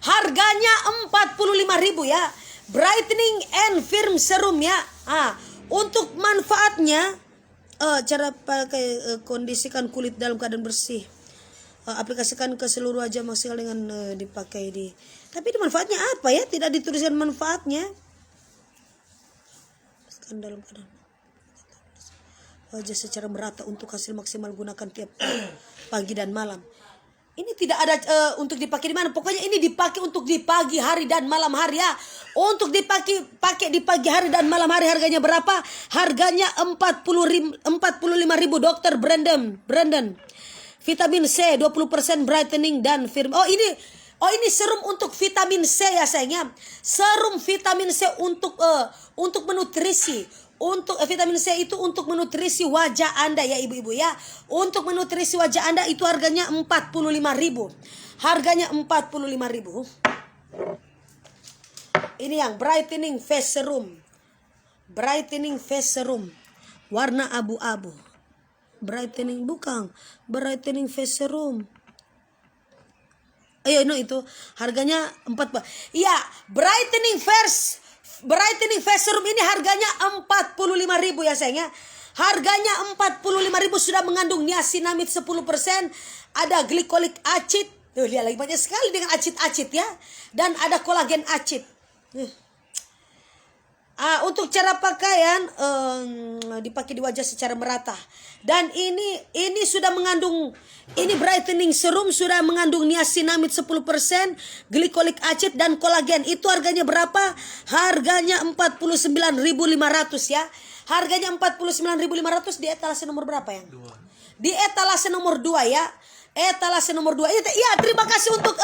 Harganya 45.000 ya. Brightening and Firm Serum ya. Untuk manfaatnya cara pakai kondisikan kulit dalam keadaan bersih. Aplikasikan ke seluruh wajah maksimal dengan dipakai di. Tapi ini manfaatnya apa ya? Tidak dituliskan manfaatnya. Dalam keadaan wajah secara merata untuk hasil maksimal, gunakan tiap pagi dan malam. Ini tidak ada untuk dipakai di mana. Pokoknya ini dipakai untuk di pagi hari dan malam hari ya. Untuk pakai di pagi hari dan malam hari. Harganya berapa? Harganya 45.000 Dr. Brandon. Vitamin C 20% brightening dan firm. Oh ini serum untuk vitamin C ya sayangnya. Serum vitamin C untuk menutrisi. Untuk vitamin C itu untuk menutrisi wajah Anda ya ibu-ibu ya. Untuk menutrisi wajah Anda itu harganya 45.000. Harganya 45.000. Ini yang brightening face serum. Brightening face serum warna abu-abu. Brightening face serum. Ayo itu harganya 4. Iya, brightening face serum ini harganya 45.000 ya sayangnya. Harganya 45.000 sudah mengandung niacinamide 10%, ada glycolic acid. Tuh lihat lagi banyak sekali dengan acid-acid ya. Dan ada kolagen acid. Untuk cara pakaian dipakai di wajah secara merata. Dan ini sudah mengandung, ini brightening serum sudah mengandung niacinamide 10%, glycolic acid dan kolagen. Itu harganya berapa? Harganya 49.500 ya. Harganya 49.500 di etalase nomor berapa ya? 2. Di etalase nomor 2 ya. Etalase nomor 2. Iya, terima kasih untuk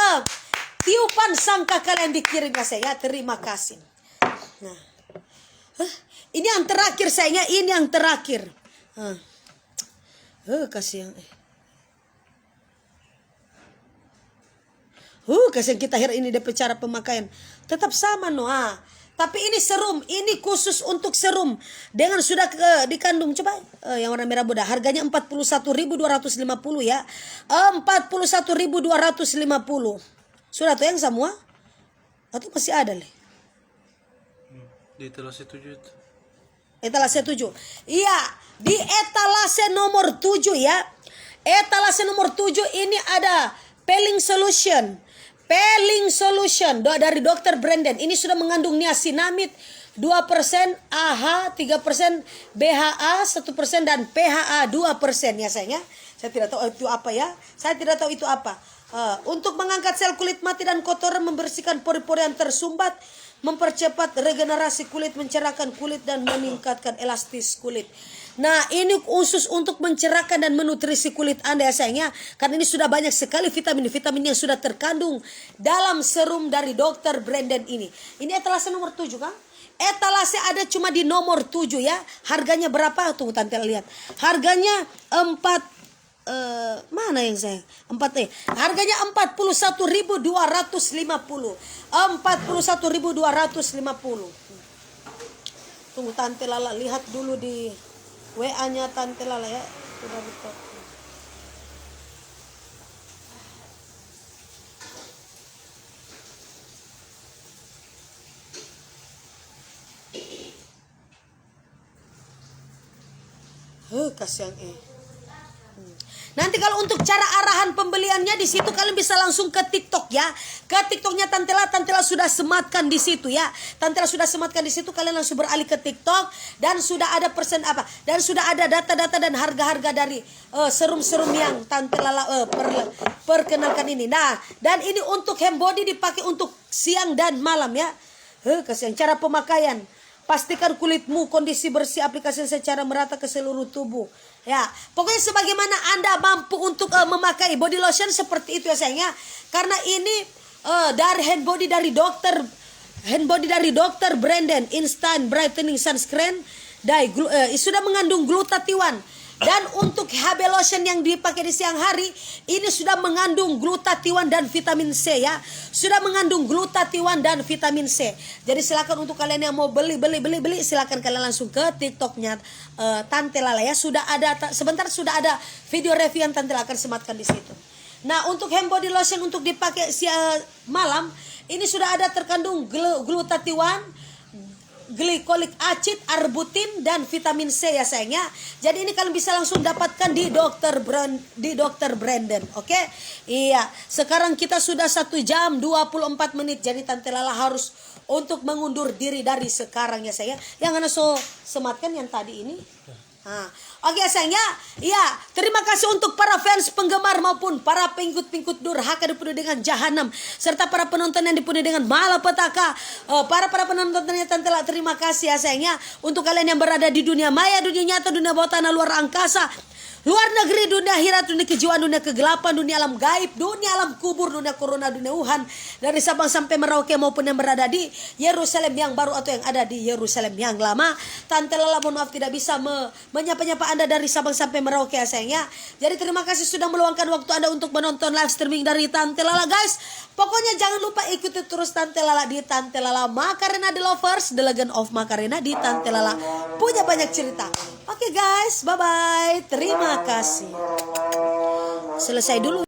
tiupan sangka kalian dikirim ya saya. Terima kasih. Nah. Ini yang terakhir sayangnya, ini yang terakhir. Kasih yang kasih yang kita ini DP cara pemakaian tetap sama tapi ini serum, ini khusus untuk serum dengan sudah dikandung coba yang warna merah muda. Harganya 41.250 ya. 41.250. Sudah tuh yang semua? Atau masih ada leh? Di etalase 7 itu. Etalase 7. Iya, di etalase nomor 7 ya. Etalase nomor 7 ini ada Peeling Solution. Peeling Solution dari Dr. Brandon. Ini sudah mengandung niacinamide 2%, AHA 3%, BHA 1% dan PHA 2% ya sayangnya. Saya tidak tahu itu apa ya. Saya tidak tahu itu apa. Untuk mengangkat sel kulit mati dan kotoran, membersihkan pori-pori yang tersumbat, mempercepat regenerasi kulit, mencerahkan kulit dan meningkatkan elastis kulit. Nah, ini khusus untuk mencerahkan dan menutrisi kulit Anda ya sayangnya. Karena ini sudah banyak sekali vitamin yang sudah terkandung dalam serum dari Dr. Brandon ini. Ini etalase nomor 7 kan? Etalase ada cuma di nomor 7 ya. Harganya berapa? Tunggu tante lihat. Harganya 4 mana yang saya? 4 harganya 41.250. 41.250. Tunggu Tante Lala lihat dulu di WA-nya Tante Lala ya. Sudah betul. Kasihan Nanti kalau untuk cara arahan pembeliannya di situ kalian bisa langsung ke TikTok ya. Ke TikToknya Tantela sudah sematkan di situ ya. Tantela sudah sematkan di situ, kalian langsung beralih ke TikTok dan sudah ada dan sudah ada data-data dan harga-harga dari serum-serum yang Tantela perkenalkan ini. Nah, dan ini untuk hand body dipakai untuk siang dan malam ya. Kasihan cara pemakaian. Pastikan kulitmu kondisi bersih, aplikasi secara merata ke seluruh tubuh. Ya, pokoknya sebagaimana Anda mampu untuk memakai body lotion seperti itu ya sayangnya. Karena ini dari hand body dari Dr. Brandon Instant Brightening Sunscreen sudah mengandung glutathione. Dan untuk HB lotion yang dipakai di siang hari, ini sudah mengandung glutathione dan vitamin C ya. Sudah mengandung glutathione dan vitamin C. Jadi silakan untuk kalian yang mau beli, silakan kalian langsung ke TikToknya Tante Lala ya. Sebentar sudah ada video review yang Tante Lala akan sematkan di situ. Nah, untuk hand body lotion untuk dipakai siang malam, ini sudah ada terkandung glutathione, glikolik acid, arbutin, dan vitamin C ya sayangnya. Jadi ini kalian bisa langsung dapatkan di Dr. Brandon. Oke? Iya. Sekarang kita sudah 1 jam 24 menit. Jadi Tante Lala harus untuk mengundur diri dari sekarang ya sayang. Yang Ana sematkan yang tadi ini. Oke sayangnya, ya terima kasih untuk para fans penggemar maupun para pengikut durhaka dipenuhi dengan jahanam, serta para penonton yang dipenuhi dengan malapetaka. Para penontonnya Tante Lala terima kasih ya sayangnya. Untuk kalian yang berada di dunia maya, dunia nyata, dunia bawah tanah, luar angkasa, luar negeri, dunia akhirat, dunia kejiwaan, dunia kegelapan, dunia alam gaib, dunia alam kubur, dunia corona, dunia Wuhan, dari Sabang sampai Merauke maupun yang berada di Yerusalem yang baru atau yang ada di Yerusalem yang lama. Tante Lala mohon maaf tidak bisa menyapa-nyapa Anda dari Sabang sampai Merauke ya sayangnya. Jadi terima kasih sudah meluangkan waktu Anda untuk menonton live streaming dari Tante Lala guys. Pokoknya jangan lupa ikuti terus Tante Lala di Tante Lala Macarena The Lovers, The Legend of Macarena di Tante Lala. Punya banyak cerita. Oke guys, bye-bye. Terima kasih. Selesai dulu.